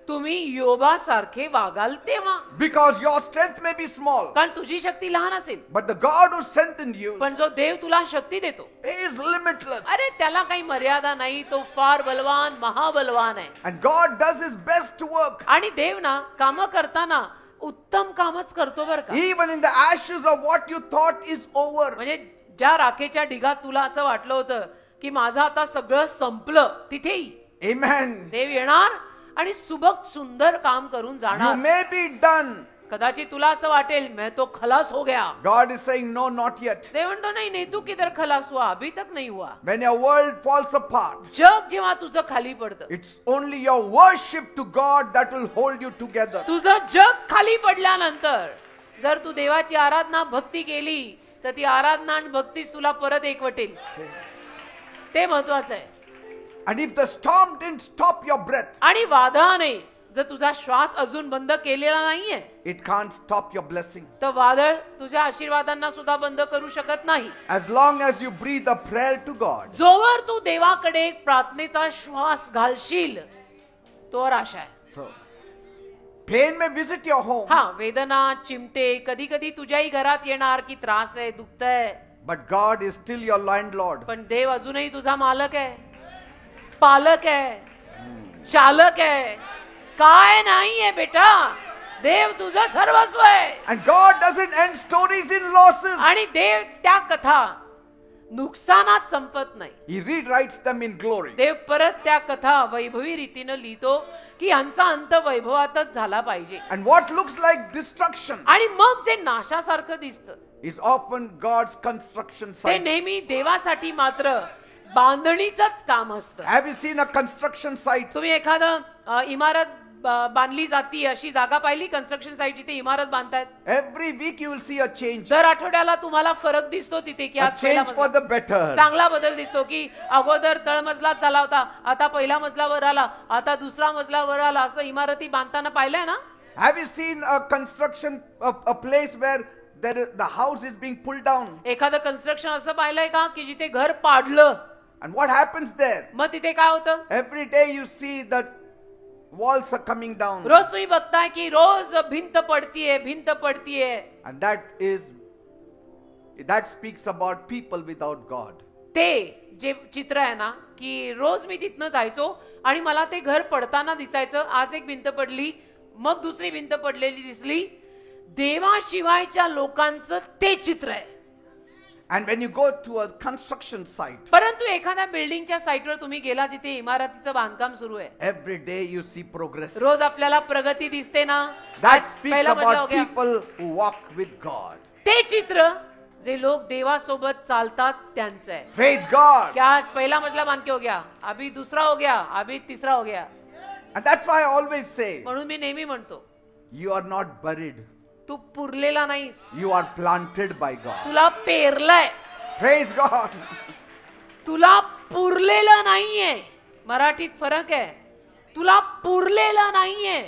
तुम्ही योबासारखे वागाल तेव्हा. Because your strength may be small, कारण तुझी शक्ती लहान असेल, but the God who strengthened you पण जो देव तुला शक्ती देतो, is limitless. अरे त्याला काही मर्यादा नाही. तो फार बलवान, महाबलवान आहे. And God does his best to work. आणि देव ना काम करताना उत्तम कामच करतो बर का. Even in the ashes of what you thought is over. म्हणजे ज्या राखेच्या ढिगात तुला असं वाटलं होतं की माझं आता सगळं संपलं, तिथेही Amen. देव येणार आणि सुबक सुंदर काम करून You जाणार. may be done, कदाचित तुला असं वाटेल मैं तो खलास हो गया. God is saying, no, not yet. देव म्हणतो नाही नाही, तू किधर खलास हुआ, अभी तक नहीं हुआ. When your world falls apart, जग जेव्हा तुझं खाली पडतं, it's only your worship to God that will hold you together. तुझं जग खाली पडल्यानंतर जर तू देवाची आराधना भक्ती केली तर ती आराधना आणि भक्तीच तुला परत एकवटेल. ते महत्वाचं आहे. And if the storm didn't stop your breath, आणि वादळाने जर तुझा श्वास अजून बंद केलेला नाहीये, it can't stop your blessing. तर वादळ तुझ्या आशीर्वादांना सुद्धा बंद करू शकत नाही. As long as you breathe a prayer to God, जोवर तू देवाकडे एक प्रार्थनेचा श्वास घालशील तोवर आशा आहे. so pain may visit your home, हा, वेदना, चिमटे कधी कधी तुझ्याही घरात येणार की त्रास आहे, दुखतंय, but God is still your landlord. पण देव अजूनही तुझा मालक आहे, पालक आहे, चालक आहे. काय नाहीये बेटा, देव तुझं सर्वस्व आहे. And God doesn't end stories in losses. आणि देव त्या कथा नुकसानात संपत नाही. He rewrites them in glory. देव परत त्या कथा वैभवी रीतीनं लिहितो की यांचा अंत वैभवातच झाला पाहिजे. And what looks like destruction आणि मग जे नाशासारखं दिसतं is often God's construction ते site. नेहमी देवासाठी मात्र बांधणीचंच काम असतं. Have you seen a construction site? तुम्ही एखादं इमारत बांधली जाती अशी जागा पाहिली, कन्स्ट्रक्शन साईट जिथे इमारत बांधतायत? Every week you will see a change. दर आठवड्याला तुम्हाला फरक दिसतो तिथे की A आज पहिला change for मजला the better. चांगला बदल दिसतो की अगोदर तळमजलाच झाला होता, आता पहिला मजला वर आला, आता दुसरा मजला वर आला. असं इमारती बांधताना पाहिलंय ना? Have you seen a construction, a place where the house is being pulled down? एखादं कन्स्ट्रक्शन असं पाहिलंय का की जिथे घर पाडलं, And what happens there? मग तिथे काय होतं? Every day you see that walls are coming down. रोज तुम्ही बघताय की रोज भिंत पडतीये, भिंत पडतीये. And that speaks about people without God. ते जे चित्र आहे ना की रोज मी तिथनं जायचो आणि मला ते घर पडताना दिसायचं. आज एक भिंत पडली, मग दुसरी भिंत पडलेली दिसली. देवाशिवायच्या लोकांचं ते चित्र आहे. And when you go to a construction site, परंतु एखाद्या बिल्डिंगच्या साईटवर तुम्ही गेला जिथे इमारतीचं बांधकाम सुरू आहे, every day you see progress. रोज आपल्याला प्रगती दिसते ना. That आज speaks पहिला मजला हो about Gaya. people who walk with God. ते चित्र जे लोक देवासोबत चालतात त्यांचं आहे. Praise God. क्या आज पहिला मजला बांध के हो गया, अभी दूसरा हो गया, अभी तीसरा हो गया. And that's why I always say, म्हणून मी नेहमी म्हणतो, you are not buried. तू पुरलेला नाहीस, You are planted by God. तुला पेरलंय. Praise God. तुला पुरलेलं नाहीये. मराठीत फरक आहे. तुला पुरलेलं नाहीये,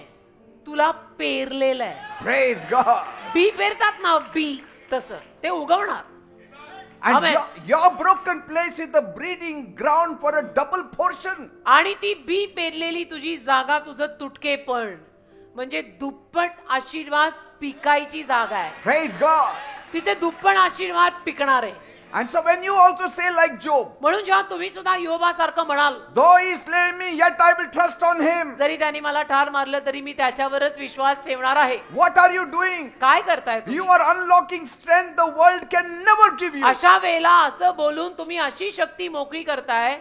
तुला पेरलेलं आहे. Praise God. बी पेरतात ना, बी तसं ते उगवणार. And Amen. your broken place is the breeding ground for a double portion. आणि ती बी पेरलेली तुझी जागा, तुझं तुटकेपण म्हणजे दुप्पट आशीर्वाद पिकायची जागा आहे. Praise God. तिथे दुप्पट आशीर्वाद पिकणार आहे. And so when you also say like Job, म्हणून जेव्हा तुम्ही सुद्धा योबासारखं म्हणाल, though he slay me, yet I will trust on him. जरी त्यांनी मला ठार मारलं तरी मी त्याच्यावरच विश्वास ठेवणार आहे. What are you doing? काय करताय तुम्ही? You are unlocking strength the world can never give you. अशा वेळेला असं बोलून तुम्ही अशी शक्ती मोकळी करताय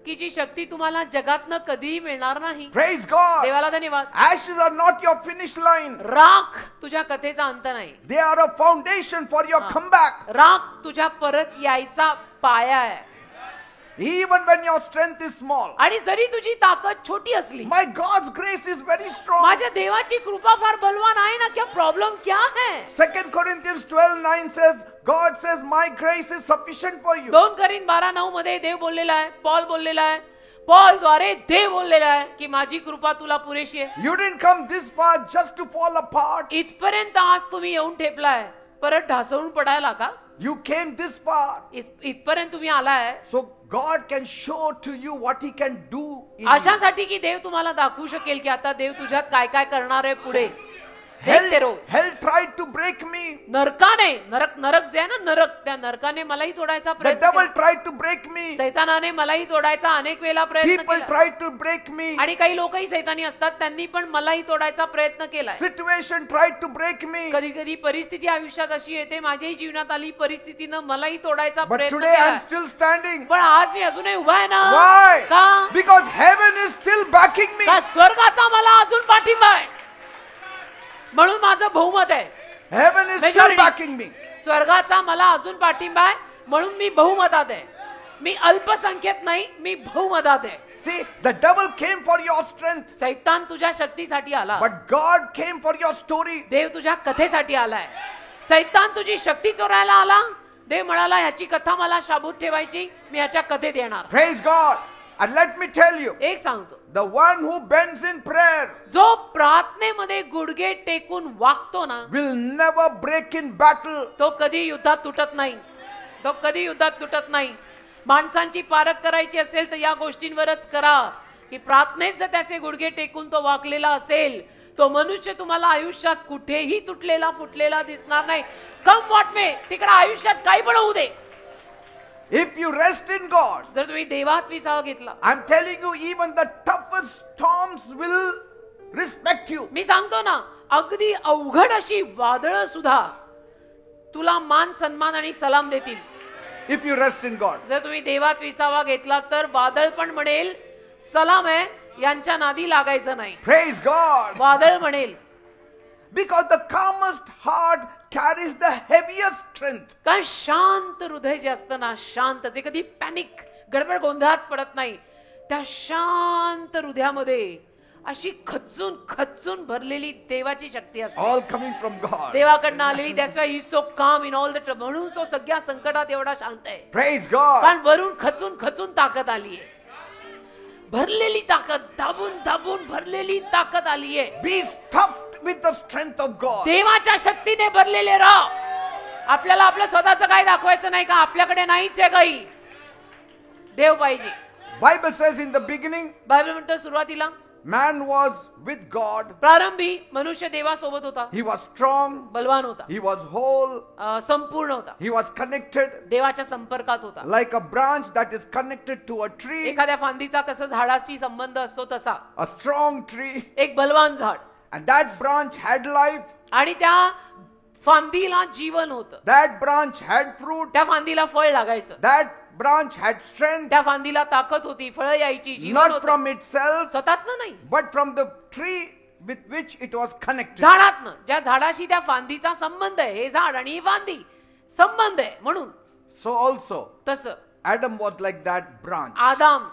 की जी शक्ती तुम्हाला जगातनं कधीही मिळणार नाही. Praise God. देवाला धन्यवाद. Ashes are not your finish line. राख तुझ्या कथेचा अंत नाही. They are a foundation for your comeback. राख तुझ्या परत यायचा पाया आहे. Even when your strength is small. आणि जरी तुझी ताकद छोटी असली, My God's grace is very strong. माझ्या देवाची कृपा फार बलवान आहे ना. क्या प्रॉब्लेम क्या है? 2 Corinthians 12:9 says, God says, my grace is sufficient for you. 2 Corinthians 12:9 मध्ये देव बोललेला आहे, पॉल बोललेला आहे, पॉल द्वारे देव बोललेला आहे की माझी कृपा तुला पुरेशी आहे. You didn't come this far just to fall apart. इथपर्यंत आज तुम्ही येऊन ठेपलाय, परत ढासळून पडायला का? You came this far. इथपर्यंत तुम्ही आलाय So God can show to you what he can do in you. अशासाठी की देव तुम्हाला दाखवू शकेल की आता देव तुझ्यात काय काय करणार आहे पुढे. Hell tried to break me. नरकाने, नरक जे आहे ना, नरक, त्या नरकाने मलाही तोडायचा The प्रयत्न devil केला. tried to break me. सैतानाने मलाही तोडायचा अनेक वेळा प्रयत्न People केला. tried to break me. आणि काही लोकही सैतानी असतात, त्यांनी पण मलाही तोडायचा प्रयत्न केलाय. Situation tried to break me. कधी कधी परिस्थिती आयुष्यात अशी येते, माझ्याही जीवनात आली, परिस्थितीनं मलाही तोडायचा But प्रयत्न today I'm केलाय. still standing. पण आज मी अजूनही उभा आहे ना. Why? का? Because heaven is still backing me. का स्वर्गाचा मला अजून पाठिंबा आहे. म्हणून माझं बहुमत आहे. Heaven is still Majority. backing me. स्वर्गाचा मला अजून पाठिंबा आहे, म्हणून मी बहुमतात आहे. मी अल्पसंख्येत नाही, मी बहुमतात आहे. See, the devil came for your strength, सैतान तुझ्या शक्तीसाठी आला, but God came for your story. देव तुझ्या कथेसाठी आलाय. सैतान तुझी शक्ती चोरायला आला, देव म्हणाला ह्याची कथा मला शाबूत ठेवायची, मी ह्याच्या कथेत येणार. Praise God. And let me tell you, एक सांगतो, the one who bends in prayer जो प्रार्थनेमध्ये गुडघे टेकून वागतो ना, will never break in battle. तो कधी युद्धात तुटत नाही. तो कधी युद्धात तुटत नाही. माणसांची पारख करायची असेल तर या गोष्टींवरच करा, की प्रार्थनेत जर त्याचे गुडघे टेकून तो वाकलेला असेल, तो मनुष्य तुम्हाला आयुष्यात कुठेही तुटलेला फुटलेला दिसणार नाही. कम व्हॉट मे, तिकडे आयुष्यात काही पण होऊ दे. If you rest in God, जर तुम्ही देवात विसावा घेतला, I'm telling you, even the toughest storms will respect you. मी सांगतो ना, अगदी अवघड अशी वादळ सुद्धा तुला मान सन्मान आणि सलाम देतील. If you rest in God. जर तुम्ही देवात विसावा घेतला तर वादळ पण म्हणेल सलाम आहे, यांच्या नादी लागायचं नाही. Praise God. वादळ म्हणेल, Because the calmest heart carries the heaviest strength. कारण शांत हृदय जे असतं ना, शांत, जे कधी पॅनिक गडबड गोंधळात पडत नाही, त्या शांत हृदयामध्ये अशी खचून खचून भरलेली देवाची शक्ती असते. All coming from God. देवाकडनं आलेली. That's why he is so calm in all the trouble. म्हणून तो सगळ्या संकटात एवढा शांत आहे, Praise God. कारण वरून खचून खचून ताकद आली आहे. भरलेली ताकद, दाबून दाबून भरलेली ताकद आली आहे. Be stuffed with the strength of God. देवाच्या शक्तीने भरलेले राहा. आपल्याला आपलं स्वतःचं काही दाखवायचं नाही का, आपल्याकडे नाहीच आहे काही, देव पाहिजे. Bible says in the beginning, Bible म्हणतो सुरुवातीला man was with God. प्रारंभी मनुष्य देवासोबत होता, He was strong. बलवान होता, He was whole. संपूर्ण होता, He was connected देवाच्या संपर्कात होता. like a branch that is connected to a tree. एखाद्या फांदीचा कसं झाडाशी संबंध असतो तसा A strong tree. एक बलवान झाड, And that branch had life. आणि त्या फांदीला जीवन होतं. That branch had fruit. त्या फांदीला फळ लागायचं. That branch had strength. त्या फांदीला ताकद होती, फळं यायची, जीवन Not होतं. from itself, स्वतःतनं नाही, but from the tree with which it was connected. झाडातनं. ज्या झाडाशी त्या फांदीचा संबंध आहे, हे झाड आणि ही फांदी संबंध आहे. म्हणून So also, तसं Adam was like that branch. आदाम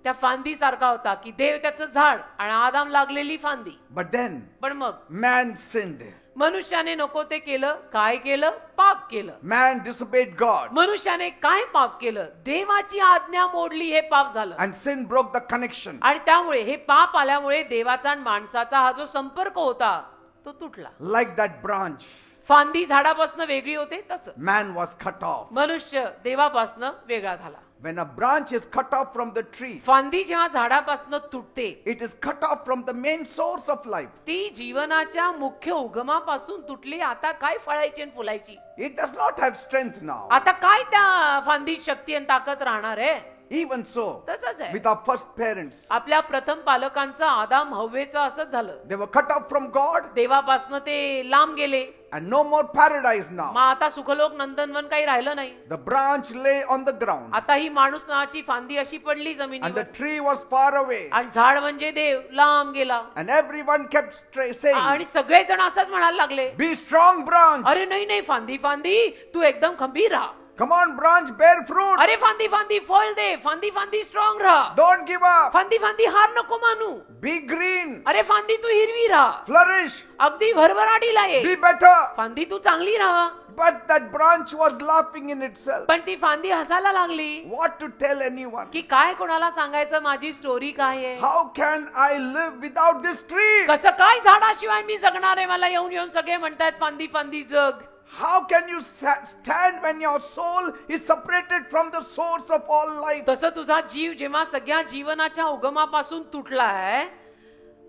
त्या फांदी सारखा होता, की देव त्याचं झाड आणि आदाम लागलेली फांदी. But then, पण मग man sinned. मनुष्याने नको ते केलं. काय केलं? पाप केलं. Man disobeyed God. मनुष्याने काय पाप केलं? देवाची आज्ञा मोडली, हे पाप झालं. And sin broke the connection. आणि त्यामुळे हे पाप आल्यामुळे देवाचा आणि माणसाचा हा जो संपर्क होता तो तुटला. Like that branch, फांदी झाडापासून वेगळी होते तसं man was cut off. मनुष्य देवापासून वेगळा झाला. When a branch is cut off from the tree, फांदी जेव्हा झाडापासून तुटते, it is cut off from the main source of life. ती जीवनाच्या मुख्य उगमापासून तुटली. आता काय फळायची आणि फुलायची? It does not have strength now. आता काय त्या फांदीत शक्ती आणि ताकद राहणार आहे? Even so, तसंच आहे. with our first parents, आपल्या प्रथम पालकांचं आदाम हव्वेचं असंच झालं. they were cut off from God देवापासून ते लांब गेले. and no more paradise now. मग आता सुखलोक नंदनवन काही राहिलं नाही. The branch lay on the ground आता ही माणूस नावाची फांदी अशी पडली and the जमिनीवर, tree was far away. आणि झाड म्हणजे देव लांब गेला. And everyone kept saying, आणि सगळेजण असंच म्हणायला लागले, be strong branch. अरे नाही नाही फांदी फांदी तू एकदम खंबीर राहा. Come on branch, bear fruit. अरे फांदी फांदी फळ दे. फांदी फांदी स्ट्रॉंग राहा. Don't give up. फांदी फांदी हार नको मानू. Be green. अरे फांदी तू हिरवी राहा, Flourish. अगदी भरभराटीला ये. Be better. फांदी तू चांगली राहा. But that branch was laughing in itself. पण ती फांदी हसायला लागली, What to tell anyone? की काय कोणाला सांगायचं माझी स्टोरी काय आहे? How can I live without this tree? कसं काय झाडाशिवाय मी जगणार आहे? मला येऊन येऊन सगळे म्हणतात फांदी फांदी जग. How can you stand when your soul is separated from the source of all life? तसं तुझा जीव जेव्हा सगळ्या जीवनाच्या उगमापासून तुटला आहे,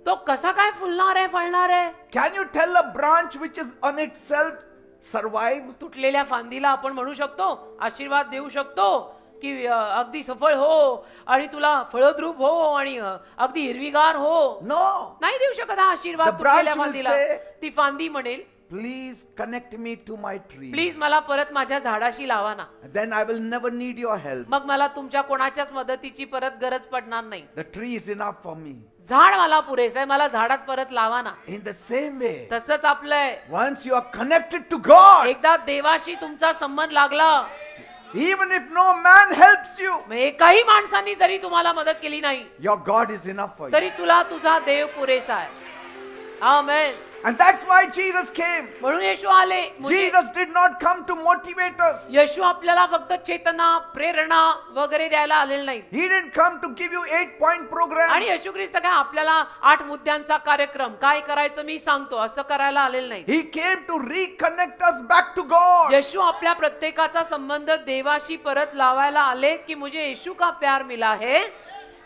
तो कसा काय फुलणार आहे, फळणार आहे? Can you tell a branch which is on itself survive? तुटलेल्या फांदीला आपण म्हणू शकतो, आशीर्वाद देऊ शकतो, की अगदी सफळ हो आणि तुला फळद्रूप हो आणि अगदी हिरवीगार हो? No. नाही देऊ शकत हा आशीर्वाद The branch तुटलेल्या will फांदीला. say- ती फांदी म्हणेल, please connect me to my tree. Please मला परत माझ्या झाडाशी लावा ना. Then I will never need your help. मग मला तुमच्या कोणाच्याच मदतीची परत गरज पडणार नाही. The tree is enough for me. झाड मला पुरेसं आहे, मला झाडात परत लावा ना. In the same way, तसंच आपलंय. once you are connected to God, एकदा देवाशी तुमचा संबंध लागला, even if no man helps you, मग एकाही माणसांनी जरी तुम्हाला मदत केली नाही your God is enough for you. तरी तुला तुझा देव पुरेसा आहे. आमेन. And that's why Jesus came. म्हणून येशू आले. Jesus did not come to motivate us. येशू आपल्याला फक्त चेतना, प्रेरणा वगैरे द्यायला आलेलं नाही. He didn't come to give you 8-point program. आणि येशू ख्रिस्त काय आपल्याला 8 मुद्द्यांचा कार्यक्रम काय करायचं मी सांगतो असं करायला आलेलं नाही. He came to reconnect us back to God. येशू आपल्या प्रत्येकाचा संबंध देवाशी परत लावायला आले की मुझे येशू का प्यार मिला है,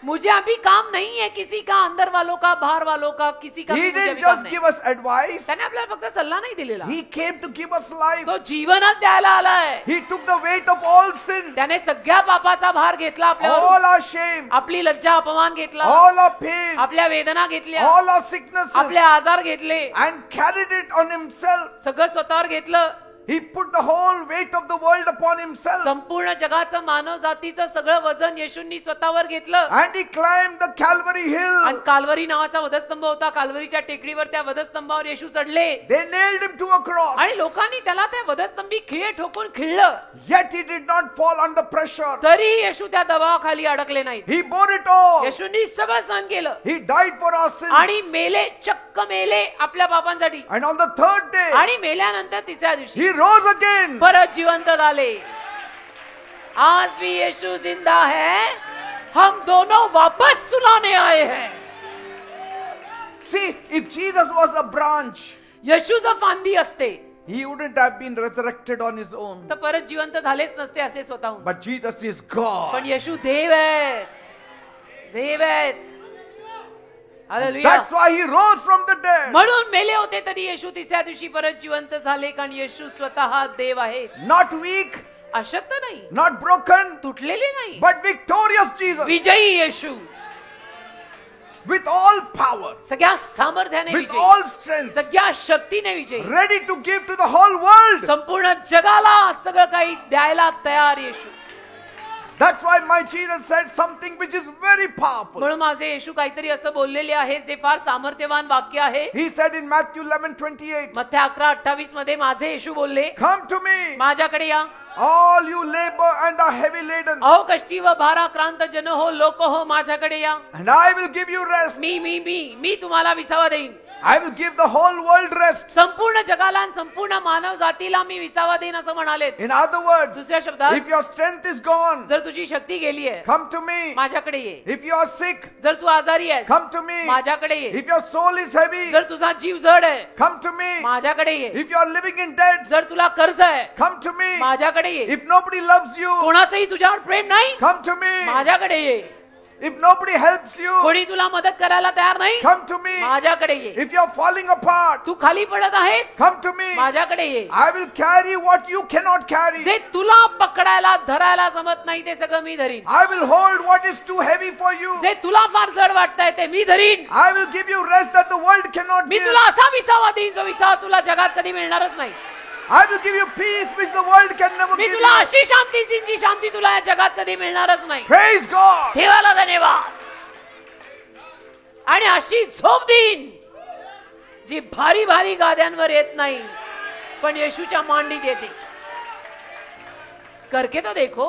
मुझे अभी काम नहीं है किसी का, अंदर वालों का, बाहर वालों का, किसी का. He didn't just give us advice. त्याने आपल्याला फक्त सल्ला नाही दिलेला, He came to give us life. तो जीवनच द्यायला आलाय. He took the weight of all sin, त्याने सगळ्या पापाचा भार घेतला आपल्यावर. all our shame, आपली लज्जा अपमान घेतला, all our pain, आपल्या वेदना घेतल्या, all our sicknesses, आपले आजार घेतले, and carried it on himself. सगळं स्वतःवर घेतलं. He put the whole weight of the world upon himself. संपूर्ण जगाचं मानव जातीचं सगळं वजन येशूंनी स्वतःवर घेतलं. And he climbed the Calvary hill. आणि काल्वरी नावाचा वधस्तंभ होता, काल्वरीच्या टेकडीवर त्या वधस्तंभावर येशू चढले. They nailed him to a cross. आणि लोकांनी त्याला त्या वधस्तंभी खिळे ठोकून खिळलं. Yet he did not fall under pressure. तरी येशू त्या दबावाखाली अडकले नाहीत. He bore it all. येशूंनी सगळं सहन केलं He died for our sins. आणि मेले, चक्क मेले आपल्या पापांसाठी. And on the third day, आणि मेल्यानंतर तिसऱ्या दिवशी he rose again. परत जिवंत झाले. आज भी यीशु जिंदा है, हम दोनों वापस सुलाने आए हैं. See, if Jesus was a branch, येशू जर फांदी असते he wouldn't have been resurrected on his own. तर परत जिवंत झालेच नसते असे स्वतःहून. But Jesus is God. पण येशू देव आहेत, देव आहेत. Hallelujah. That's why he rose from the dead. म्हणून मेले होते तरी येशू तिसऱ्या दिवशी परत जिवंत झाले, कारण येशू स्वतः देव आहे. Not weak, अशक्त नाही, not broken, तुटलेले नाही, but victorious Jesus. विजयी येशू. With all power, सगळ्या सामर्थ्याने with विजयी, all strength, सगळ्या शक्तीने विजयी, ready to give to the whole world. संपूर्ण जगाला सगळं काही द्यायला तयार येशू. That's why my Jesus said something which is very powerful. म्हणून माझे येशू काहीतरी असं बोललेले आहे जे फार सामर्थ्यवान वाक्य आहे. He said in Matthew 11:28, मत्थी 11:28 मध्ये माझे येशू बोलले, come to me, माझ्याकडे या, all you labor and are heavy laden, अहो कष्टी व भाराक्रांत जन हो, लोक हो, माझ्याकडे या, and I will give you rest. मी तुम्हाला विसावा देईन. I will give the whole world rest. संपूर्ण जगाला आणि संपूर्ण मानव जातीला मी विसावा देईन असं म्हणाले. In other words, दुसऱ्या शब्दात, if your strength is gone, जर तुझी शक्ती गेली आहे, come to me. माझ्याकडे ये. If you are sick, जर तू आजारी आहेस, come to me. माझ्याकडे ये. If your soul is heavy, जर तुझा जीव जड आहे, come to me. माझ्याकडे ये. If you are living in debt, जर तुला कर्ज आहे, come to me. माझ्याकडे ये. If nobody loves you, कोणाचंही तुझ्यावर प्रेम नाही, come to me. माझ्याकडे ये. If nobody helps you, कोणी तुला मदत करायला तयार नाही, come to me. माझ्याकडे ये. If you are falling apart, तू खाली पडत आहेस, come to me. माझ्याकडे ये. I will carry what you cannot carry. जे तुला पकडायला धरायला जमत नाही ते सगळं मी धरीन. I will hold what is too heavy for you. जे तुला फार जड वाटतंय ते मी धरीन. I will give you rest that the world cannot me give. तुला असा विसावा देईन जो विसावा तुला जगात कधी मिळणारच नाही. I will give you peace which the world can never me give तुला you. अशी शांती देईन जी शांती तुला या जगात कधी मिळणारच नाही. Praise God. देवाला धन्यवाद. आणि अशी झोप देईन जी भारी भारी गाद्यांवर येत नाही पण येशूच्या मांडीत येते. करके तो देखो.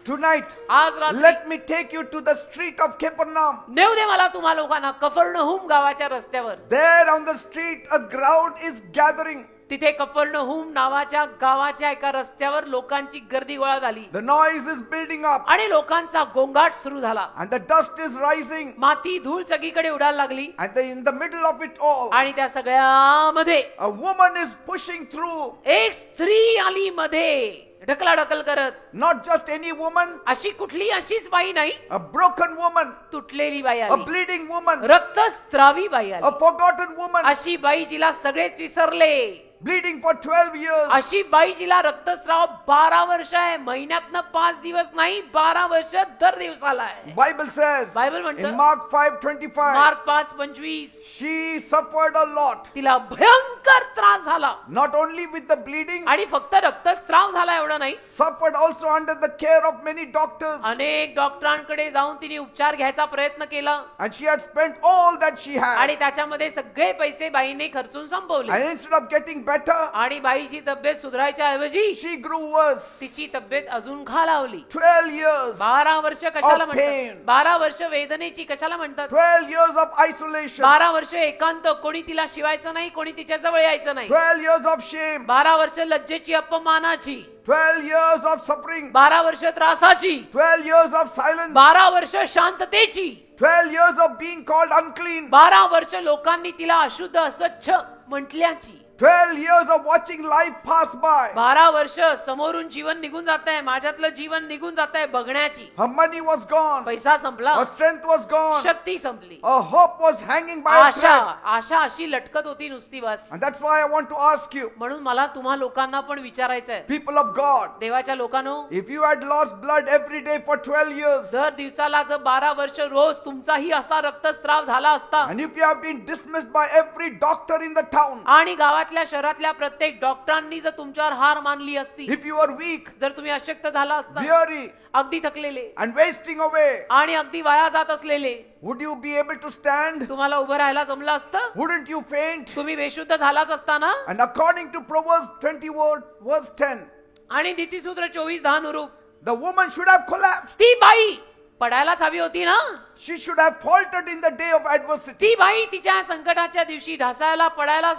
Tonight, आज रात्री let me take you to the street of Capernaum. नेऊ दे मला तुम्हा लोकांना कफरनहूम गावाच्या रस्त्यावर. There on the street, a crowd is gathering. तिथे कफरनहूम नावाच्या गावाच्या एका रस्त्यावर लोकांची गर्दी गोळा झाली. The noise is building up. आणि लोकांचा गोंगाट सुरू झाला. And the dust is rising. माती धूळ सगळीकडे उडायला लागली. And in the middle of it all, आणि त्या सगळ्यामध्ये a woman is pushing through. एक स्त्री आली मध्ये. ढकलाढकल करत. Not just any woman, अशी कुठली अशीच बाई नाही, a broken woman, तुटलेली बाई a आली, bleeding woman, रक्तस्रावी बाई a आली, forgotten woman, अशी बाई जिला सगळेच विसरले, bleeding for 12 years. अशी बाई जिला रक्तस्राव 12 वर्ष आहे, महिन्यातनं 5 दिवस नाही, 12 वर्ष दर दिवसाला आहे. Bible says बायबल म्हणतं, in Mark 5:25, mark 5:25, she suffered a lot, तिला भयंकर त्रास झाला. not only with the bleeding, आणि फक्त रक्तस्राव झाला एवढं नाही, suffered also under the care of many doctors, अनेक डॉक्टरांकडे जाऊन तिने उपचार घ्यायचा प्रयत्न केला and she had spent all that she had. आणि त्याच्यामध्ये सगळे पैसे बाईने खर्चून संपवले. And instead of getting better, आणि बाईची तब्येत सुधारायच्या ऐवजी she grew worse. तिची तब्येत अजून खालावली. 12 years, 12 वर्ष कशाला Of म्हणतात? pain. 12 वर्ष वेदनेची कशाला म्हणतात? 12 years of isolation, 12 वर्ष एकांत, कोणी तिला शिवायचं नाही, कोणी तिच्या जवळ यायचं नाही. 12 years of shame, 12 वर्ष लज्जेची, अपमानाची, 12 years of suffering, 12 वर्ष त्रासाची, 12 years of silence, 12 वर्ष शांततेची, 12 years of being called unclean, 12 वर्ष लोकांनी तिला अशुद्ध अस्वच्छ म्हटल्याची, 12 years of watching life pass by. 12 वर्ष समोरून जीवन निघून जात आहे, माझ्यातलं जीवन निघून जात आहे बघण्याची. Her money was gone, पैसा संपला, her strength was gone, शक्ती संपली, her hope was hanging by a Asha thread. आशा अशी लटकत होती नुसती बस. And that's why I want to ask you, म्हणून मला तुम्हा लोकांना पण विचारायचं आहे, people of God, देवाच्या लोकांनो, if you had lost blood every day for 12 years, जर दिवसाला जर 12 वर्ष रोज तुमचाही असा रक्तस्राव झाला असता and if you have been dismissed by every doctor in the town, आणि गावातल्या शहरातल्या प्रत्येक डॉक्टरांनी जर तुमच्यावर हार मानली असती, if you were weak, जर तुम्ही अशक्त झाला असता, weary, अगदी थकलेले and wasting away, आणि अगदी वाया जात असलेले, would you be able to stand? तुम्हाला उभं राहायला जमलं असतं? Wouldn't you faint? तुम्ही बेशुद्ध झालाच असताना. And according to Proverbs 20 verse 10, आणि नीतिसूत्र 24:10 नुरूप the woman should have collapsed. ती बाई पडायलाच हवी होती ना. She should have faltered in the day of adversity. ती बाई तिच्या संकटाच्या दिवशी ढासायला पडायला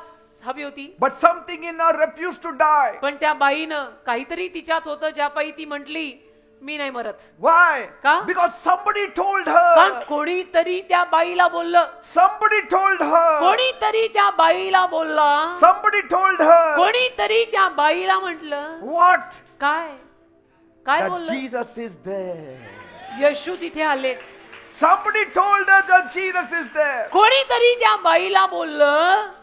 हवी होती. But something in her refused to die. पण त्या बाईनं काहीतरी तिच्यात होतं, ज्या पायी ती म्हटली मी नाही मरत. Why? का? Because somebody told कारण her. कोणीतरी त्या बाईला बोललं. Somebody told her. कोणीतरी त्या बाईला बोलला. Somebody told her. कोणीतरी त्या बाईला म्हटलं. What? काय काय That बोललं? Jesus is there. येशू तिथे आले. Somebody told her that Jesus is there. कोणीतरी त्या बाईला बोललं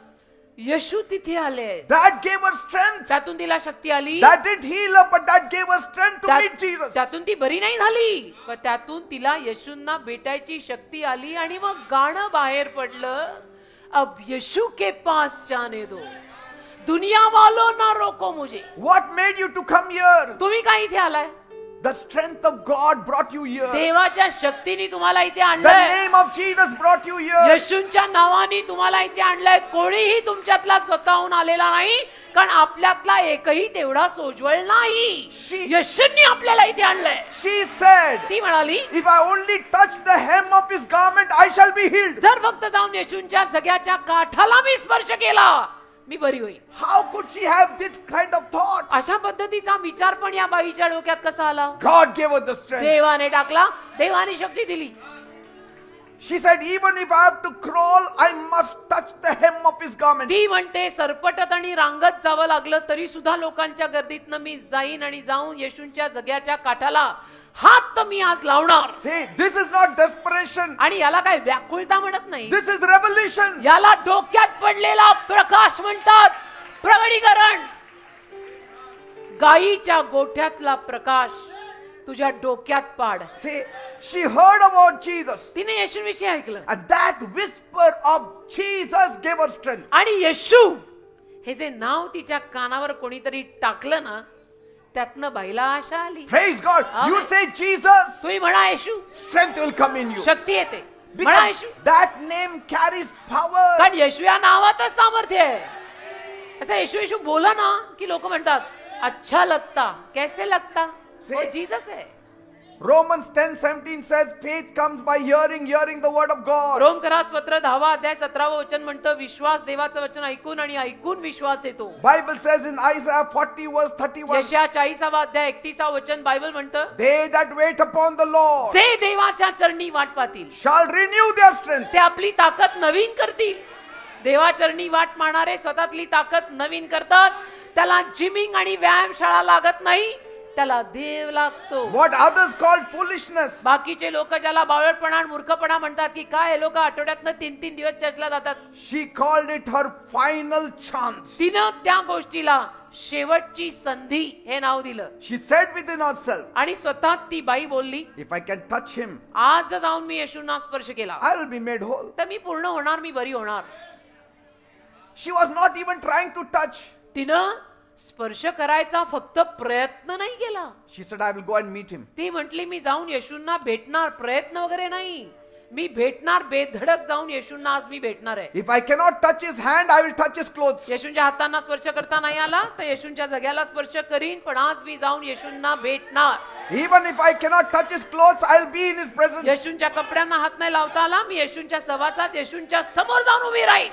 येशू तिथे आले. That gave her strength. त्यातून तिला शक्ती आली. That didn't heal her, but that gave her strength to meet Jesus. त्यातून ती बरी नाही झाली, पण त्यातून तिला येशूंना भेटायची शक्ती आली. आणि मग गाणं बाहेर पडलं, अब येशू के पास जाने दो, दुनिया वालों ना रोको मुझे. What made you to come here? तुम्ही काय इथे आलाय? The strength of God brought you here. देवाच्या शक्तीने तुम्हाला इथे The आणलंय. name of Jesus brought you here. येशूंच्या नावाने तुम्हाला इथे आणलंय. कोणीही तुमच्यातला स्वतःहून आलेला नाही, कारण आपल्यातला एकही तेवढा सोज्वळ नाही. येशूंनी आपल्याला इथे आणलंय. She said, ती म्हणाली, if I only touch the hem of his garment, I shall be healed. जर फक्त जाऊन येशूंच्या जग्याच्या काठाला मी स्पर्श केला, मी बरी होईल. How could she have this kind of thought? अशा पद्धतीचा विचार पण या बाईच्या डोक्यात कसा आला? God gave her the strength. देवाने टाकला, देवाने शक्ती दिली. She said, even if I have to crawl, I must touch the hem of his garment. ती म्हणते सरपटत आणि रांगत जावं लागलं तरी सुद्धा लोकांच्या गर्दीतनं मी जाईन आणि जाऊन येशूंच्या जग्याच्या काठाला हात तर मी आज लावणार. See, this is not desperation. आणि याला काय व्याकुळता म्हणत नाही, This is revelation. याला डोक्यात पडलेला प्रकाश म्हणतात. प्रगटीकरण. गायीच्या गोठ्यातला प्रकाश तुझ्या डोक्यात पाड. See, she heard about Jesus. तिने येशूविषयी ऐकलं And that whisper of Jesus gave her strength. आणि येशू हे जे नाव तिच्या कानावर कोणीतरी टाकलं ना, त्यातनं बाईला आशा आली. Praise God. You Amen. say Jesus, तुम्ही म्हणा येशू, strength will come in you. शक्ती येते. म्हणा Because Yeshu, that name carries power. कारण येशू या नावातच सामर्थ्य आहे. असं येशू येशू बोला ना की लोक म्हणतात अच्छा लगता. कैसे लगता? वो जीसस है. Romans 10:17 says faith comes by hearing, hearing the word of God. रोमकरास पत्र 10 अध्याय 17 वचन म्हणतं विश्वास देवाचं वचन ऐकून आणि ऐकून विश्वास येतो. Bible says in Isaiah 40 verse 31, यशाया 40 अध्याय 31 वचन बायबल म्हणतं they that wait upon the Lord जे देवाच्या चरणी वाट पाहतील shall renew their strength. ते आपली ताकद नवीन करतील. देवाचरणी वाट पाहणारे स्वतःतली ताकद नवीन करतात. त्याला जिमिंग आणि व्यायामशाळा लागत नाही. त्याला देव लागतो. What others called foolishness, बाकीचे लोक ज्याला बावळटपणा आणि मूर्खपणा म्हणतात की काय हे लोक आठवड्यातनं 3-3 दिवस चर्चला जातात, she called it her final chance. तिनं त्या गोष्टीला शेवटची संधी हे नाव दिलं. She said within herself, आणि स्वतः ती बाई बोलली, if I can touch him, आज जर जाऊन मी येशूंना स्पर्श केला I will be made whole. तर मी पूर्ण होणार, मी बरी होणार. She was not even trying to touch. तिनं स्पर्श करायचा फक्त प्रयत्न नाही केला. She said, I will go and meet him. ती म्हटली मी जाऊन येशूंना भेटणार, प्रयत्न वगैरे नाही, मी भेटणार, बेधडक जाऊन येशूंना आज मी भेटणार आहे. If I cannot touch his hand, I will touch his clothes. येशूंच्या हातांना स्पर्श करता नाही आला तर येशूंच्या जग्याला स्पर्श करीन, पण आज मी जाऊन येशूंना भेटणार. Even if I cannot touch his clothes, I will be in his presence. येशूंच्या कपड्यांना हात नाही लावता आला, मी येशूंच्या सहवासात येशूंच्या समोर जाऊन उभी राहीन.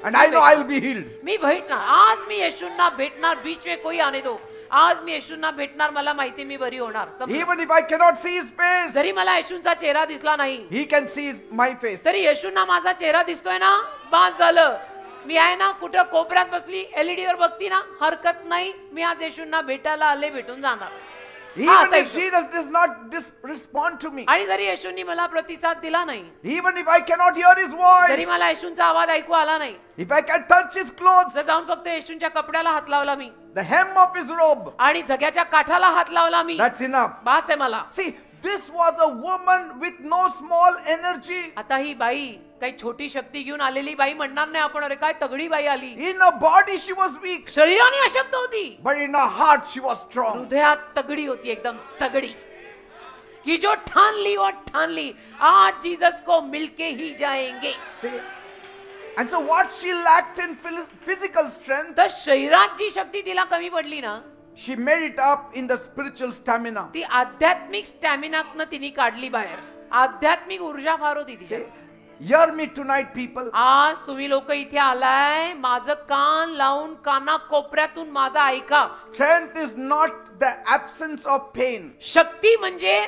And I know I will be healed. मी भेटणार, आज मी येशूंना भेटणार, बीच में कोई आने दो, आज मी येशूंना भेटणार, मला माहिती मी बरी होणार. समजलं? Even if I cannot see his face, जरी मला येशूंचा चेहरा दिसला नाही he can see my face. तरी येशूंना माझा चेहरा दिसतोय ना, बास झालं. मी आहे ना, कुठं कोपऱ्यात बसली LED वर बघती ना, हरकत नाही, मी आज येशूंना भेटायला आले, भेटून जाणार. Even if Jesus does not respond to me, आणि जरी येशूंनी मला प्रतिसाद दिला नाही, even if I cannot hear his जरी voice, मला येशूंचा आवाज ऐकू आला नाही, if I can touch his clothes, जर जाऊन फक्त येशूंच्या कपड्याला हात लावला मी the hem of his robe, आणि जग्याच्या काठाला हात लावला मी, that's enough. बास आहे मला. See, this was a woman with no small energy. आता ही बाई काही छोटी शक्ती घेऊन आलेली बाई म्हणणार नाही आपण, अरे काय तगडी बाई आली. In her body she was weak, शरीराने अशक्त होती, but in her heart she was strong. हृदयात तगडी होती, एकदम तगडी. ही जो ठान ली वो ठान ली, आज जीसस को मिलके ही जाएंगे. See? And so what she lacked in physical strength, तर शरीरात जी शक्ती तिला कमी पडली ना, she made it up in the spiritual stamina. ती आध्यात्मिक स्टॅमिनातनं तिने काढली बाहेर. आध्यात्मिक ऊर्जा फार होती See? तिच्यात. Hear me tonight, people. आज तुम्ही लोक इथे आलाय, माझं कान लावून काना कोपऱ्यातून माझा ऐका. Strength is not the absence of pain. शक्ती म्हणजे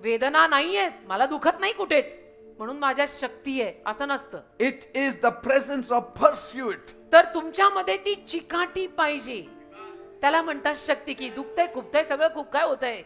वेदना नाहीये, मला दुखत नाही कुठेच म्हणून माझ्या शक्ती आहे असं नसतं. It is the presence of pursuit. तर तुमच्यामध्ये ती चिकाटी पाहिजे, त्याला म्हणतात शक्ती. की दुखतंय, खुपतंय, सगळं खूप काय होतंय,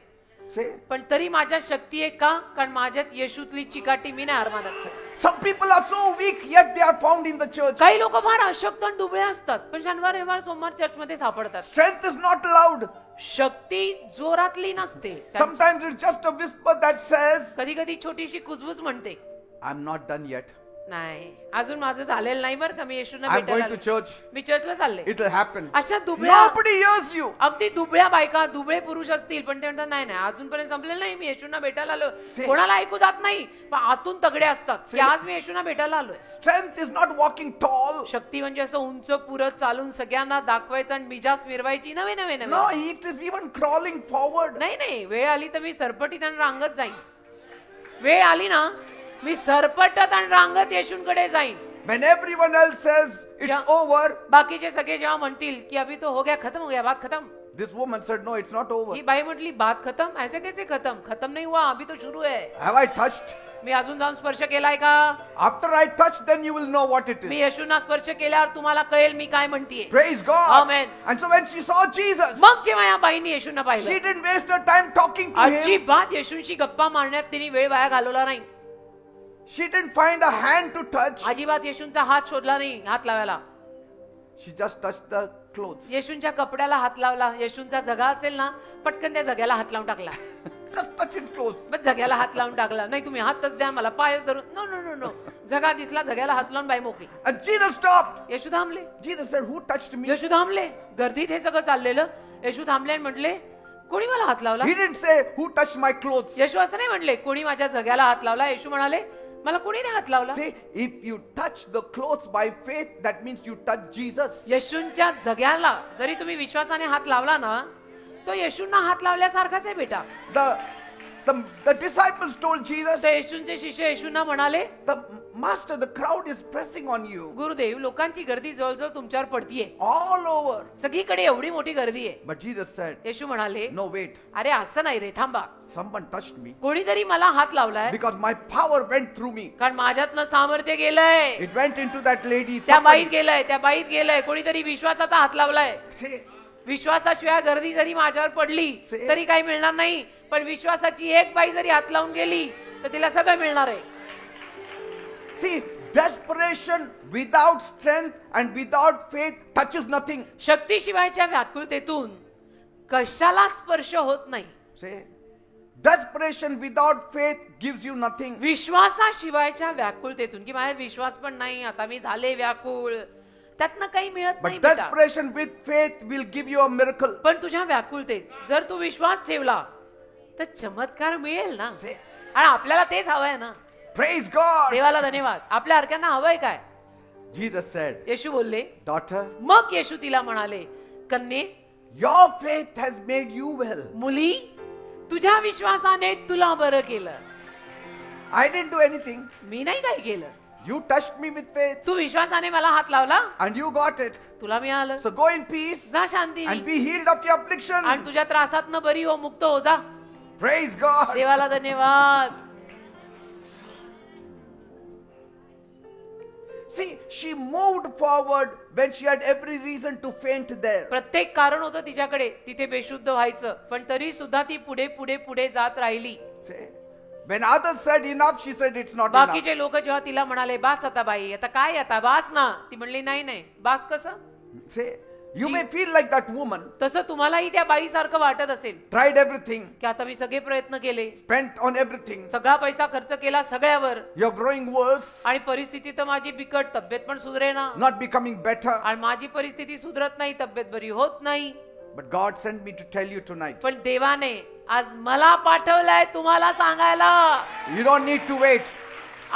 See? पण तरी माझ्या शक्ती आहे का, कारण माझ्यात येशूतली चिकाटी मी नाही हार मानत. Some people are so weak, yet they are found in the church. काही लोक फार अशक्त आणि दुबळे असतात, पण शनिवार रविवार सोमवार चर्च मध्ये सापडतात. Strength is not loud. शक्ती जोरातली नसते, Sometimes it's just a whisper that says, कधी कधी छोटीशी कुजबूज म्हणते, I'm not done yet. नाही अजून माझं झालेलं नाही बरं का, मी येशूंना I'm भेटायला going to आले. church. मी चर्चला चालले. It will happen. अशा दुबळ्या, Nobody hears you. अगदी दुबळ्या बायका, दुबळे पुरुष असतील, पण ते म्हणतात नाही नाही अजूनपर्यंत संपलेलं नाही, मी येशूंना भेटायला आलो. See? कोणाला ऐकू जात नाही, पण आतून तगडे असतात की See? आज मी येशूंना भेटायला आलोय. Strength is not walking tall. शक्ती म्हणजे असं उंच पुरत चालून सगळ्यांना दाखवायचं आणि मिजास मिरवायची नवे नवे No, नवे. it is even crawling forward. नाही नाही, वेळ आली तर मी सरपटीत आणि रांगत जाईन. वेळ आली ना, मी सरपटत आणि रांगत येशूंकडे जाईन. When everyone else says it's Yeah. over, बाकीचे सगळे जेव्हा म्हणतील की अभी तो हो गया, खत्म हो गया, बात खत्म. this woman said, no, it's not over. ही बाई म्हटली बात खत्म, ऐसे कैसे खत्म, खत्म नहीं हुआ, अभी तो शुरू है. Have I touched? मी अजून जाऊन स्पर्श केलाय का? After I touch, then you will know what it me is. येशूंना स्पर्श केल्यावर तुम्हाला कळेल मी काय म्हणतीये. Praise God. Amen. And so when she saw Jesus, मग जेव्हा या बाईने येशूंना she पाहिलं, didn't waste her time talking to him. अजिबात येशूंशी गप्पा मारण्यात तिने वेळ वाया घालवला नाही. She didn't find a hand to touch. अजिबात येशूंचा हात शोधला नाही हात लावायला. She just touched the clothes. येशूंच्या कपड्याला हात लावला. येशूंचा जगा असेल ना, पटकन त्या जग्याला हात लावून टाकला. Just touch it close. बस जग्याला हात लावून टाकला. नाही तुम्ही हातच द्या मला, पायच धरून, नो नो नो नो. जगा दिसला, जग्याला हात लावून बाई मोकळी. And Jesus stopped. येशू थांबले. Jesus said, who touched me? येशू थांबले. गर्दीत हे सगळं चाललेलं. येशू थांबले आणि म्हटले, कोणी मला हात लावला? He didn't say, who touched my clothes? येशू असं नाही म्हटले, कोणी माझ्या जग्याला हात लावला. येशू म्हणाले, मला कोणी नाही हात लावला. See, if you touch the clothes by faith, that means you touch Jesus. येशूंच्या जग्याला जरी तुम्ही विश्वासाने हात लावला ना, तो येशूंना हात लावल्यासारखाच आहे बेटा. The disciples told Jesus, तर येशूंचे शिष्य येशूंना म्हणाले, the master, the crowd is pressing on you Gurudev, लोकांची गर्दी जवळजवळ तुमच्यावर पडतीये, all over. सगळीकडे एवढी मोठी गर्दी आहे. But Jesus said, येशू म्हणाले, no, wait. अरे असं नाही रे, थांबा. Someone touched me कोणीतरी मला हात लावलाय, because my power went through me. कारण माझ्यातनं सामर्थ्य गेलंय. It went into that lady. त्या बाईत Somebody- गेलंय, त्या बाईत गेलंय. कोणीतरी विश्वासाचा हात लावलाय. See, विश्वासाशिवाय गर्दी जरी माझ्यावर पडली Say- तरी काही मिळणार नाही, पण विश्वासाची एक बाई जरी हात लावून गेली तर तिला सगळं मिळणार आहे. See, desperation without strength and without faith touches nothing. शक्तीशिवायच्या व्याकुळतेतून कशाला स्पर्श होत नाही. Say, desperation without faith gives you nothing. विश्वासाशिवायच्या व्याकुळतेतून की माझा विश्वास पण नाही, आता मी झाले व्याकुळ, त्यातनं काही मिळत नाही But बेटा. desperation with faith will give you a miracle. पण तुझ्या व्याकुळतेत जर तू विश्वास ठेवला तर चमत्कार मिळेल ना. Say, आणि आपल्याला तेच हवंय ना. praise God. देवाला धन्यवाद. आपल्या हरक्यांना हवंय काय? Jesus said, येशू बोलले. daughter, मग येशू तिला म्हणाले, कन्ये, your faith has made you well. मुली, तुझ्या विश्वासाने तुला बरं केलं. I didn't do anything. मी नाही काय केलं. You touched me with faith तू विश्वासाने मला हात लावला, and you got it. तुला मिळालं. So go in peace जा शांतीने and be healed of your affliction. आणि तुझ्या त्रासातनं बरी हो, मुक्त हो जा. Praise God. देवाला धन्यवाद. See, she moved forward when she had every reason to faint there. प्रत्येक कारण होतं तिच्याकडे तिथे बेशुद्ध व्हायचं, पण तरी सुद्धा ती पुढे पुढे पुढे जात राहिली. See, when others said enough, she said it's not enough. बाकीचे लोक जेव्हा तिला म्हणाले बास आता बाई, आता काय, आता बास ना, ती म्हणली नाही नाही बास कसं. See, you may feel like that woman, तसं तुम्हालाही त्या बाईसारखं वाटत असेल tried everything, की आता मी सगळे प्रयत्न केले, spent on everything. सगळा पैसा खर्च केला सगळ्यावर, You're growing worse, आणि परिस्थिती तर माझी बिकट, तब्येत पण सुधरेना, not becoming better. आणि माझी परिस्थिती सुधरत नाही, तब्येत बरी होत नाही. But God sent me to tell you tonight. पण देवाने आज मला पाठवलंय तुम्हाला सांगायला, You don't need to wait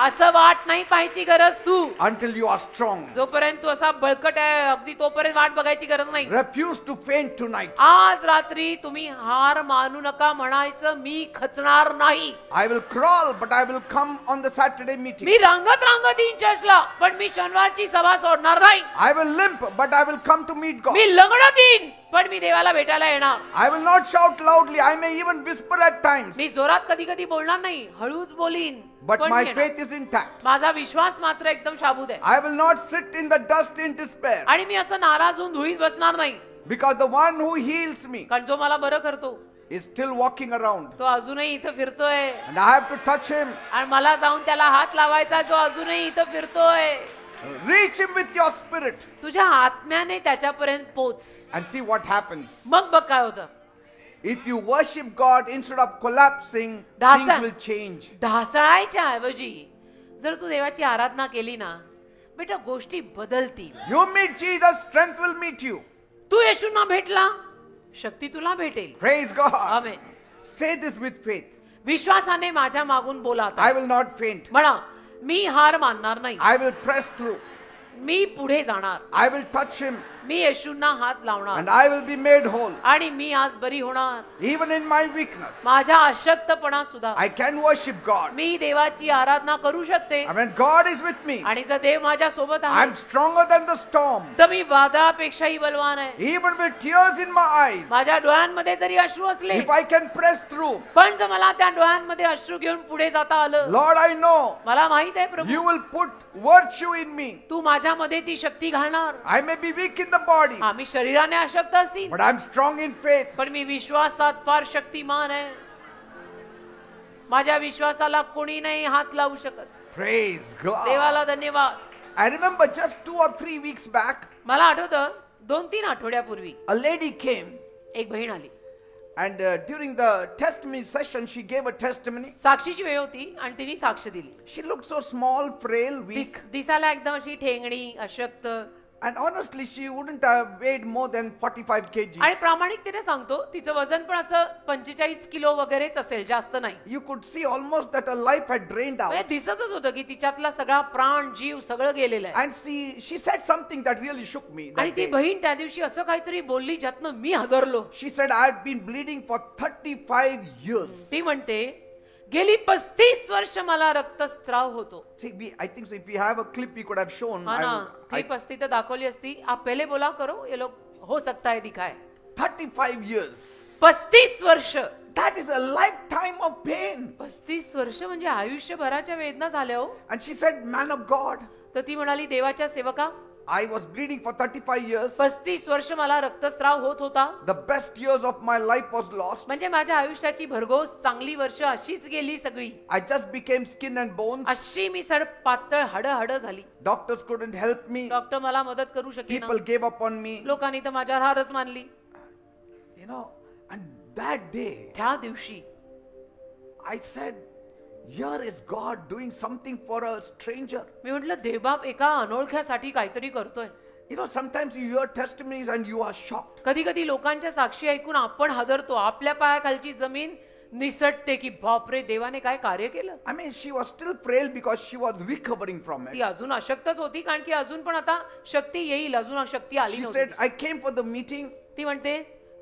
असं वाट नाही पाहायची गरज तू. until you are strong. जोपर्यंत तू असा बळकट आहे अगदी तोपर्यंत वाट बघायची गरज नाही. Refuse to faint tonight. आज रात्री तुम्ही हार मानू नका म्हणायचं, मी खचणार नाही. I will crawl, but I will come on the Saturday meeting. मी रांगत रांगत येईन चर्चला, पण मी शनिवारची सभा सोडणार नाही. I will limp, but I will come to meet God. मी लंगडत येईन, पण मी देवाला भेटायला येणार. I will not shout loudly. I may even whisper at times. मी जोरात कधी कधी बोलणार नाही, हळूच बोलीन, But पण my येणार. faith is intact. माझा विश्वास मात्र एकदम शाबूत आहे. I will not sit in the dust in despair. आणि मी असं नाराज होऊन धुळीत बसणार नाही, Because the one who heals me कारण जो मला बरं करतो is still walking around. तो अजूनही इथं फिरतोय, And I have to touch him. आणि मला जाऊन त्याला हात लावायचा, जो अजूनही इथं फिरतोय. Reach him with your spirit तुझ्या आत्म्याने त्याच्यापर्यंत पोच. and see what happens. मग बघ काय होतं. If you worship God instead of collapsing, That's things it. will change. ढासळायच्या ऐवजी जर तू देवाची आराधना केली ना बेटा, गोष्टी बदलतील. You meet Jesus, strength will meet you. तू येशूंना भेटला, शक्ती तुला भेटेल. Praise God. Amen. Say this with faith. विश्वासाने माझ्या मागून बोला आता. I will not faint. म्हणा, मी हार मानणार नाही, I will press through. मी पुढे जाणार, I will touch him मी येशूंना हात and लावणार, I will be made whole. आणि मी आज बरी होणार. Even in my weakness, माझ्या अशक्तपणात सुद्धा I can worship God. मी देवाची आराधना करू शकते. And when God is with me, आणि जर देव माझ्या सोबत आहे I'm stronger than the storm. तर मी वादळापेक्षाही बलवान आहे. Even with tears in my eyes, माझ्या डोळ्यांमध्ये जरी अश्रू असले, if I can press through, पण जर मला त्या डोळ्यांमध्ये अश्रू घेऊन पुढे जाता आलं, Lord, I know मला माहित आहे प्रभू you will put virtue in me. तू माझ्यामध्ये ती शक्ती घालणार. I may be weak in the body, आम्ही शरीराने अशक्त असील, but I'm strong in faith. पण मी विश्वासात फार शक्तिमान आहे. माझ्या विश्वासाला कोणी नाही हात लावू शकत. Praise God. देवाला धन्यवाद. I remember just 2 or 3 weeks back, मला आठवतं 2-3 आठवड्यापूर्वी a lady came एक बहीण आली. and during the testimony session, she gave a testimony. साक्षीची वेळ होती आणि तिने साक्ष दिली. She looked so small, frail, weak. दिसायला एकदम अशी ठेंगणी, अशक्त, And honestly, she wouldn't have weighed more than 45 kg. आणि प्रामाणिकतेने सांगतो तिचं वजन पण असं 45 किलो वगैरेच असेल, जास्त नाही. You could see almost that her life had drained म्हणजे out. दिसतच होतं की तिच्यातला सगळा प्राण, जीव सगळं गेलेलं आहे. And she said something that really shook me आणि that ती day. बहीण त्या दिवशी असं काहीतरी बोलली ज्यातनं मी हादरलो. She said, I've been bleeding for 35 years. ती म्हणते गेली 35 वर्ष मला रक्तस्राव होतो. See, I think so if we have a clip we could have shown. हा ना, I क्लिप असती तर दाखवली असती. आप पहले बोला करो, ये लोग हो सकता है दिखाए. 35 years. 35 वर्ष. That is a lifetime of pain. 35 वर्ष म्हणजे आयुष्यभराच्या वेदना झाल्या हो. And she said, man of God, तर ती म्हणाली, देवाच्या सेवका, I was bleeding for 35 years. 35 वर्ष मला रक्तस्राव होत होता. The best years of my life was lost. म्हणजे माझ्या आयुष्याची भरघोस चांगली वर्ष अशीच गेली सगळी. I just became skin and bones. अशी मी सड पातळ हाड झाली. Doctors couldn't help me. Doctor मला मदत करू शकेना. People gave up on me. लोकांनी तर माझ्यावर हारच मानली. You know, and that day, त्या दिवशी I said, here is God doing something for a stranger. मी म्हटलं देवबाप एका अनोळख्यासाठी काहीतरी करतोय. You know, sometimes you hear testimonies and you are shocked. कधी कधी लोकांच्या साक्षी ऐकून आपण हादरतो. आपल्या पायाखालची जमीन निसटते की बापरे देवाने काय कार्य केलं. I mean, she was still frail because she was recovering from ती it. अजून अशक्तच होती कारण की अजून पण आता शक्ती येईल, अजून शक्ती आली She नव्हती. said, I came for the meeting, ती म्हणते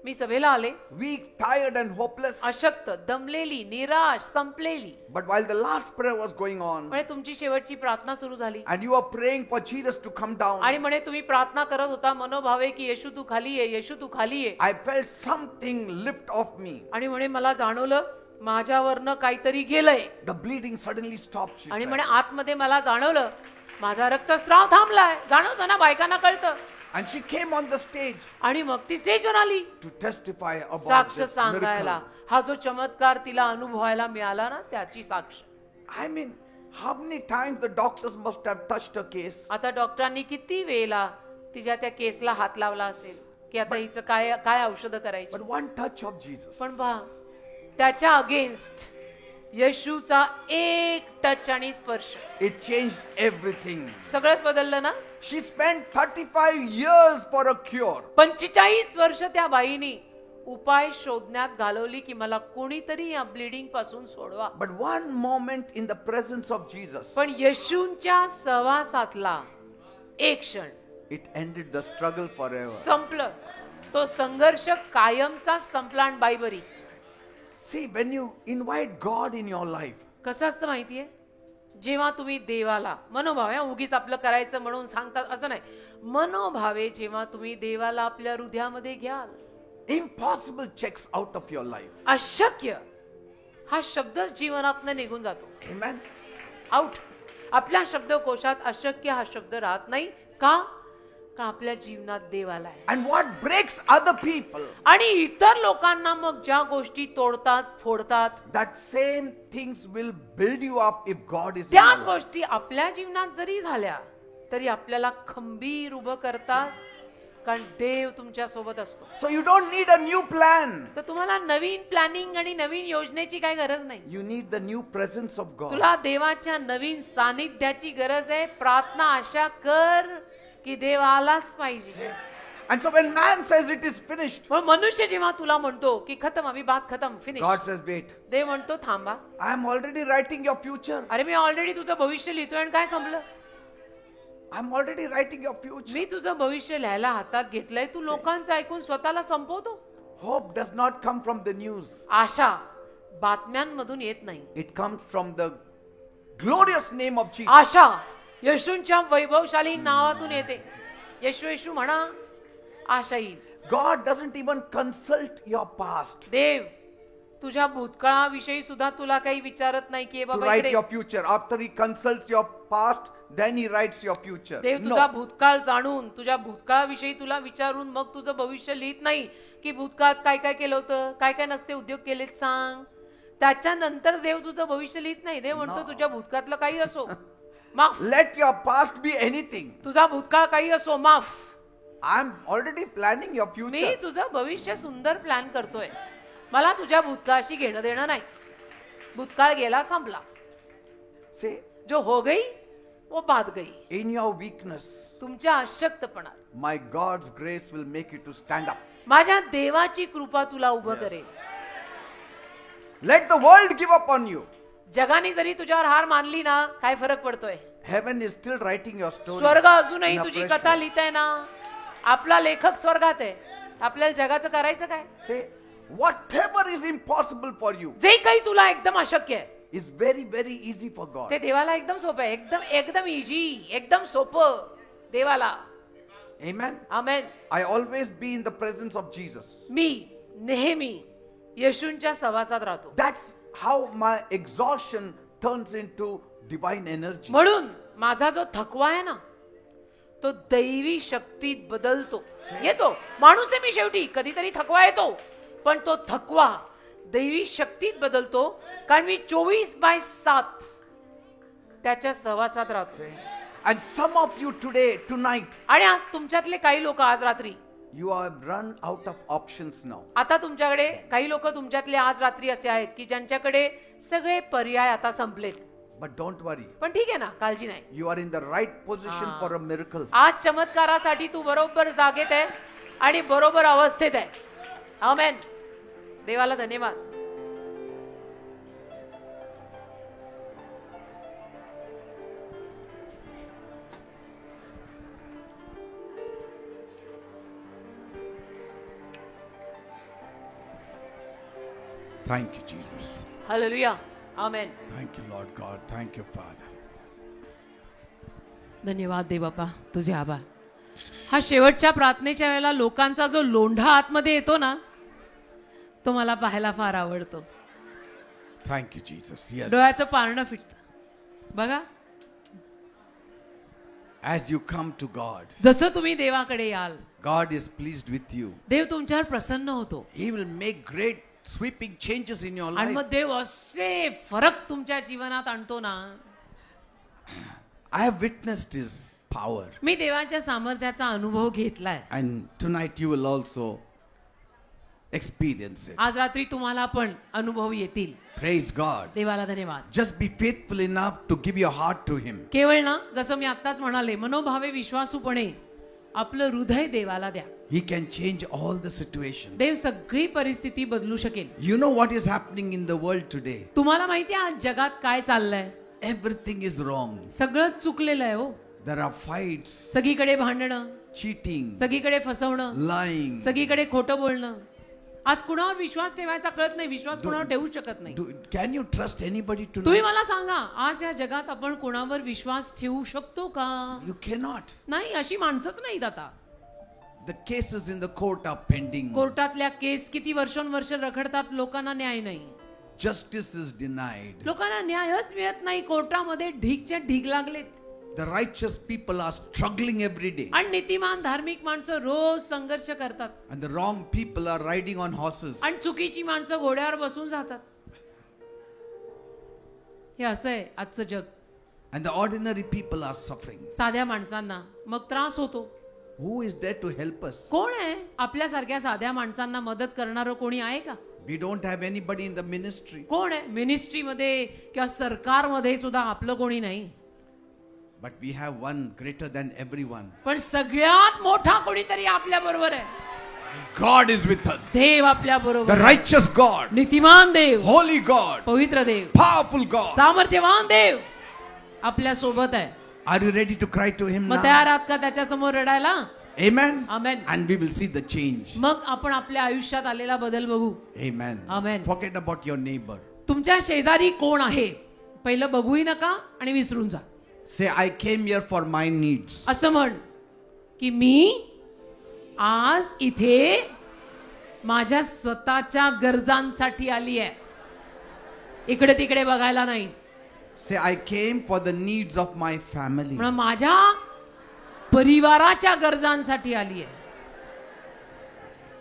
मी सभेला आले weak, tired and hopeless. अशक्त, दमलेली, निराश, संपलेली. But while the last prayer was going on, म्हणे तुमची शेवटची प्रार्थना सुरू झाली and you were praying for Jesus to come down, आणि म्हणे तुम्ही प्रार्थना करत होता मनोभावे की येशू तू खाली ये, येशू तू खाली ये. I felt something lift off me. आणि म्हणे मला जाणवलं माझ्यावरनं काहीतरी गेलंय. The bleeding suddenly stopped. She आणि said. म्हणे आतमध्ये मला जाणवलं माझा रक्तस्राव थांबलाय. जाणवतं ना, बायकांना कळतं. And she came on the stage आणि मग ती स्टेजवर आली to testify about साक्ष this सांगायला. miracle. हा जो चमत्कार तिला अनुभवायला मिळाला ना त्याची साक्ष. I mean, how many times the doctors must have touched her case? आता डॉक्टरांनी किती वेळेला तिच्या त्या केसला हात लावला असेल की आता हिचं काय काय औषधं करायची. But one touch of Jesus. पण पहा त्याच्या अगेन्स्ट येशूचा एक टच आणि स्पर्श It changed everything. सगळंच बदललं ना. She spent 35 years for a cure. 45 वर्ष त्या बाईनी उपाय शोधण्यात घालवली की मला कोणीतरी या ब्लिडिंग पासून सोडवा. But one moment in the presence of Jesus, पण येशूंच्या सहवासातला एक क्षण it ended the struggle forever. संपलं. तो संघर्ष कायमचा संपला. आणि बाई बरी. See, when you invite God in your life, कसं असतं माहितीये, जेव्हा तुम्ही देवाला मनोभावे, उगीच आपलं करायचं म्हणून सांगतात असं नाही, मनोभावे जेव्हा तुम्ही देवाला आपल्या हृदयामध्ये घ्याल, impossible checks out of your life. अशक्य हा शब्दच जीवनातनं निघून जातो. Amen. आउट. आपल्या शब्दकोशात अशक्य हा शब्द राहत नाही. का? का आपल्या जीवनात देव आलाय. And what breaks other people, आणि इतर लोकांना मग ज्या गोष्टी तोडतात, फोडतात, that same things will build you up if God is in your त्याच life. गोष्टी आपल्या जीवनात जरी झाल्या तरी आपल्याला खंबीर उभं करतात. कारण देव तुमच्या सोबत असतो. So you don't need a new plan. तर तुम्हाला नवीन प्लॅनिंग आणि नवीन योजनेची काही गरज नाही. You need the new presence of God. तुला देवाच्या नवीन सानिध्याची गरज आहे. प्रार्थना अशा कर की देव आलाच पाहिजे. And so when man says it is finished, पण मनुष्य जेव्हा तुला म्हणतो की खतम, अभी बात खतम, फिनिश, God says, wait, देव म्हणतो थांबा. I am already writing your future. अरे मी ऑलरेडी तुझं भविष्य लिहितोय. आणि काय संपलं? I'm already writing your future. मी तुझं भविष्य लिहायला हातात घेतलंय. तू लोकांचं ऐकून स्वतःला संपवतो. Hope does not come from the news. आशा बातम्यांमधून येत नाही. It comes from the glorious name of Jesus. आशा येशूंच्या वैभवशाली नावातून येते. येशू येशू म्हणा, आशा येईल. God doesn't even consult your past देव तुझ्या भूतकाळाविषयी सुद्धा तुला काही विचारत नाही की to बाबा write इकडे. your future. After he consults your past, then he writes your future. देव तुझा No. भूतकाळ जाणून तुझ्या भूतकाळाविषयी तुला विचारून मग तुझं भविष्य लिहित नाही की भूतकाळात काय काय केलं होतं, काय काय नसते उद्योग केलेत सांग. त्याच्यानंतर देव तुझं भविष्य लिहित नाही. देव म्हणतो तुझ्या भूतकाळातलं काही असो माफ. Let your past be anything. तुझा भूतकाळ काही असो माफ. I'm already planning your me future. तुझं भविष्य सुंदर प्लॅन करतोय. मला तुझ्या भूतकाळाशी घेणं देणं नाही. भूतकाळ गेला संपला. Say, जो हो गई वो बात गई. in your weakness, तुमच्या अशक्तपणात my God's grace will make you to stand up. माझ्या देवाची कृपा तुला उभं करेल. Let the world give up on you. जगाने जरी तुझ्यावर हार मानली ना, काय फरक पडतोय. Heaven is still writing your story. स्वर्ग अजूनही in a तुझी fresh कथा way. लिहिताय ना. आपला लेखक स्वर्गात आहे. आपल्याला जगाचं करायचं काय. Say, whatever is impossible for you जे काही तुला एकदम अशक्य आहे is very, very easy for God. ते देवाला एकदम सोपं आहे. एकदम एकदम इझी, एकदम सोपं देवाला. Amen. Amen. I always be in the presence of Jesus. मी नेहमी येशूंच्या सहवासात राहतो. That's how my exhaustion turns into divine energy. म्हणून माझा जो थकवा आहे ना तो दैवी शक्तीत बदलतो. येतो माणूस आहे मी शेवटी, कधीतरी थकवा येतो, पण तो थकवा दैवी शक्तीत बदलतो, कारण मी 24/7 त्याच्या सहवासात राहतो. And some of you today, tonight, आणि तुमच्यातले काही लोक आज रात्री, you have run out of options now. आता तुमच्याकडे काही लोक तुमच्यातले आज रात्री असे आहेत की ज्यांच्याकडे सगळे पर्याय आता संपलेत. But don't worry. पण ठीक आहे ना, काळजी नाही. You are in the right position for a miracle. आज चमत्कारासाठी तू बरोबर जागेत आहे आणि बरोबर अवस्थेत आहे. आमेन. देवाला धन्यवाद. Thank you, Jesus. Hallelujah. Amen. Thank you, Lord God. Thank you, Father. धन्यवाद दे बापा, तुझे आभार. हा शेवटच्या प्रार्थनेच्या वेळेला लोकांचा जो लोंढा आतमध्ये येतो ना, तो मला पाहायला फार आवडतो. Thank you, Jesus. Yes. डोळ्याचं पारणं फिटतं बघा. As you come to God, जसं तुम्ही देवाकडे याल, God is pleased with you. देव तुमच्यावर प्रसन्न होतो. He will make great sweeping changes in your आणि life. मग देव असे फरक तुमच्या जीवनात आणतो ना. I have witnessed His power. मी देवाच्या सामर्थ्याचा अनुभव घेतलाय. And tonight you will also experience it. आज रात्री तुम्हाला पण अनुभव येतील. Praise God. देवाला धन्यवाद. Just be faithful enough to give your heart to Him. केवळ ना, जसं मी आत्ताच म्हणाले, मनोभावे विश्वासूपणे आपलं हृदय देवाला द्या. He can change all the situations. देव सगळी परिस्थिती बदलू शकेल. You know what is happening in the world today? तुम्हाला माहिती आहे आज जगात काय चाललंय? Everything is wrong. सगळं चुकलेलं आहे हो. There are fights, सगळीकडे भांडणं, cheating, सगळीकडे फसवणं, lying. सगळीकडे खोटं बोलणं. आज कुणावर विश्वास ठेवायचा कळत नाही. विश्वास कुणावर ठेवू शकत नाही. Can you trust anybody तुम्ही tonight? मला सांगा, आज या जगात आपण कुणावर विश्वास ठेवू शकतो का? You cannot. नाही, अशी माणसंच नाहीत आता. The cases in the court are pending. कोर्टातल्या केस किती वर्षानुवर्ष रखडतात, लोकांना न्याय नाही. Justice is denied. लोकांना न्यायच मिळत नाही. कोर्टामध्ये ढीगच्या ढीग लागलेत. The righteous people are struggling every day. आणि नीतिमान धार्मिक माणसं रोज संघर्ष करतात. And the wrong people are riding on horses. आणि चुकीची माणसं घोड्यावर बसून जातात. हे असं आहे आजचं जग. And the ordinary people are suffering. साध्या माणसांना मग त्रास होतो. Who is there to help us? कोण आहे आपल्यासारख्या साध्या माणसांना मदत करणारं? कोणी आहे का? We don't have anybody in the ministry. कोण आहे मिनिस्ट्रीमध्ये किंवा सरकारमध्ये सुद्धा? आपलं कोणी नाही. But we have one greater than everyone. पण सगळ्यात मोठा कोणीतरी आपल्या बरोबर आहे. God is with us. देव आपल्या The बरोबर. righteous God. नीतिमान देव, Holy God. पवित्र देव, Powerful God. सामर्थ्यवान देव आपल्या सोबत आहे. Are you ready to cry to Him मग now? तयार आहात का त्याच्या समोर रडायला? Amen. Amen. And we will see the change. मग आपण आपल्या आयुष्यात आलेला बदल बघू. Amen. Amen. Forget about your neighbor. तुमच्या शेजारी कोण आहे पहिलं बघूही नका आणि विसरून जा. Say, I came here for my needs. असं म्हण की मी आज इथे माझ्या स्वतःच्या गरजांसाठी आली आहे. इकडे तिकडे बघायला नाही. Say, I came for the needs of my family. म्हणून माझ्या परिवाराच्या गरजांसाठी आली आहे.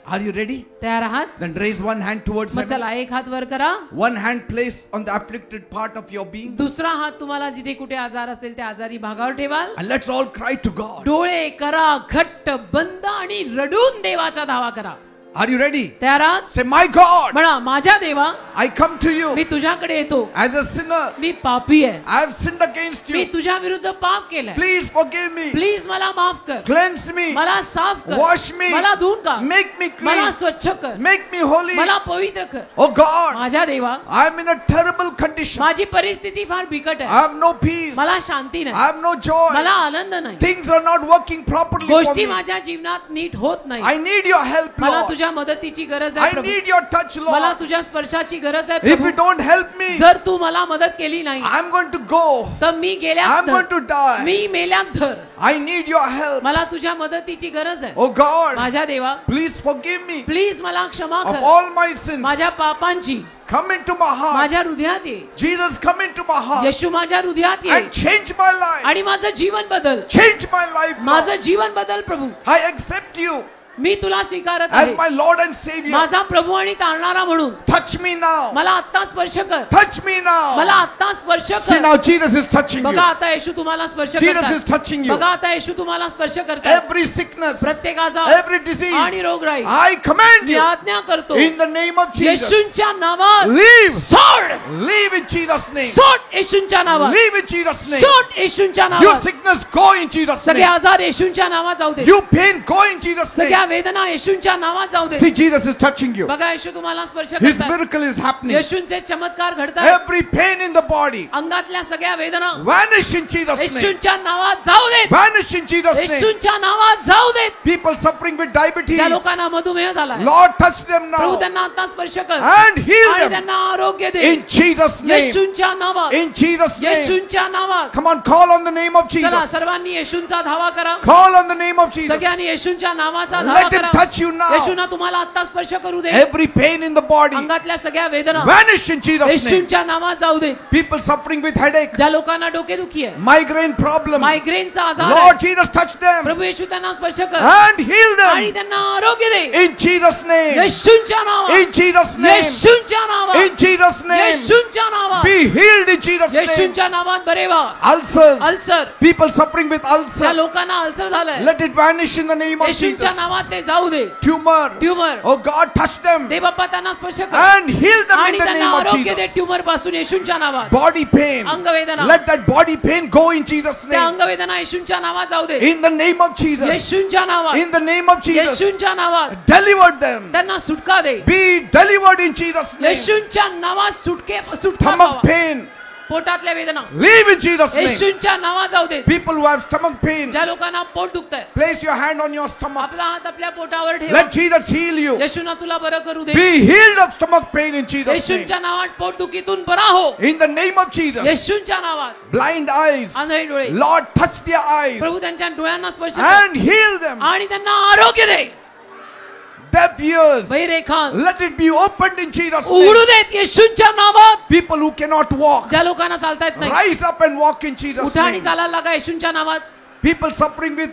Are you ready? तयार आहात? Then raise one hand towards मग heaven. चला एक हात वर करा. One hand placed on the afflicted part of your being. दुसरा हात तुम्हाला जिथे कुठे आजार असेल त्या आजारी भागावर ठेवाल. And let's all cry to God. डोळे करा घट्ट बंद आणि रडून देवाचा धावा करा. Are you ready? तयार आहात? Say, my God, म्हणा माझ्या देवा, I come to you मी तुझ्याकडे येतो. as a sinner. मी पापी आहे. I have sinned against me you. तुझ्या विरुद्ध पाप केलंय. Please forgive me. प्लीज मला माफ कर. Cleanse me. मला साफ कर. Wash me. मला धुवून का. Make me मला clean. स्वच्छ कर. Make me holy. मला पवित्र कर. Oh God, माझ्या देवा, I am in a terrible condition. माझी परिस्थिती फार बिकट I आहे. have no peace. मला शांती I नाही. have no joy. मला आनंद नाही. Things are not working properly for गोष्टी me. माझ्या जीवनात नीट होत नाही. I need your help, मला Lord. तुझ्या मदतीची गरज I आहे प्रभू. need your touch, मला Lord. तुझ्या स्पर्शाची गरज आहे If Prabhu. you don't help me, जर तू मला मदत केली नाही I'm going to go. तर मी गेल्यात I'm going to धर. die. मी मेल्यात धर. I need your help. मला तुझ्या मदतीची गरज आहे. Oh God, माझ्या देवा, please forgive me प्लीज मला क्षमा of कर all my sins. माझ्या पापांची. Come into my heart. माझ्या हृदयात ये. Jesus, come into my heart. येशू माझ्या हृदयात ये And change my life. आणि माझं जीवन बदल. Change my life. Lord. माझं जीवन बदल प्रभू. I accept you मी तुला स्वीकारत as आहे my Lord and Savior. माझा प्रभू आणि तारणारा म्हणून. Touch me now. मला आत्ता स्पर्श कर. Touch me now. मला आत्ता स्पर्श See कर. now Jesus is touching बघा you. आता येशू तुम्हाला स्पर्श Jesus is करतात. touching you. बघा आता येशू तुम्हाला स्पर्श करतात. Every sickness, प्रत्येक आजार every disease, आणि रोगराई I command मी you आज्ञा करतो in the name of Jesus. येशूंच्या नावात Leave. सोड. Leave in Jesus' name. सोड येशूंच्या नावात. Leave in Jesus' name. सोड येशूंच्या Your नावात. sickness go in Jesus' सगळे name. आजार येशूंच्या नावात जाऊ दे. You pain go in Jesus' सगळ्या name. वेदना येशूंच्या नावात जाऊ दे. See, Jesus is touching you. बघा येशू तुम्हाला स्पर्श His करतात. miracle is happening. येशूंचे चमत्कार घडतात. Every pain in the body अंगातल्या सगळ्या वेदना vanish in Jesus' name. येशूंच्या नावात जाऊ देत. Vanish in Jesus' name. येशूंच्या नावात जाऊ देत. People suffering with diabetes, ज्या लोकांना मधुमेह झाला Lord, touch them प्रभू now त्यांना आता स्पर्श कर and heal आणि them त्यांना आरोग्य दे. in Jesus' name. येशूंच्या नावात. In Jesus' name. येशूंच्या नावात. Come on, call on the name of चला Jesus. सर्वांनी येशूंचा धावा करा. Call on the name of Jesus. सगळ्यांनी येशूंच्या नावाचा धावा Let him करा. touch you now. येशूंना तुम्हाला आता स्पर्श करू दे. Every pain in the body अंगातल्या सगळ्या वेदना vanish in Jesus' name. येशूंच्या नावात जाऊ दे. People suffering with headache, ज्या लोकांना डोकेदुखी आहे, migraine problem, मायग्रेनचा आजार Lord आहे, Jesus, touch them प्रभू येशू त्यांना स्पर्श कर and heal आणि them त्यांना आरोग्य दे. in Jesus' name. येशूंच्या नावात. In Jesus' name. येशूंच्या नावात. In Jesus' name. येशूंच्या नावात. Be healed in Jesus' name. येशूंच्या नावात बरे व्हा. Ulcers, ulcer people suffering with त्या ulcer, लोकांना अल्सर झालाय, let it vanish in the name of येशूंच्या Jesus. नावात ते जाऊ दे. Tumor, tumour oh God, touch them दे बाप्पा त्यांना स्पर्श कर and heal them आणि in the त्यांना name of आरोग्य दे. Jesus. ट्यूमर पासून येशूंच्या नावात. Body pain, अंगवेदना let that body pain go in Jesus' त्या name. अंगवेदना येशूंच्या नावात जाऊ दे. In the name of Jesus. येशूंच्या नावात. In the name of Jesus. येशूंच्या नावात Deliver them. त्यांना सुटका दे. Be delivered in Jesus' name. येशूंच्या नावात सुटका Stomach पावा. pain, पोटातल्या वेदना leave in Jesus' name. येशूंच्या नावात जाऊ दे. People who have stomach pain, ज्या लोकांना पोट दुखतंय, place your hand on your stomach. आपला हात आपल्या पोटावर ठेवा. Let Jesus heal you. येशूंना तुला बरं करू दे. Be healed of stomach pain in Jesus' name. येशूंच्या नावात पोटदुखीतून बरा हो. In the name of Jesus. येशूंच्या नावात. Blind eyes, आंधळे डोळे Lord, touch their eyes प्रभू त्यांच्या डोळ्यांना स्पर्श कर and heal them. आणि त्यांना आरोग्य दे. Deaf ears, बहिरे कान let it be opened in Jesus' उघडू name. देत येशूंच्या नावात. People who cannot walk, ज्या लोकांना चालता येत नाही, rise up and walk in Jesus' उठा आणि name. चालायला लागा येशूंच्या नावात. People suffering with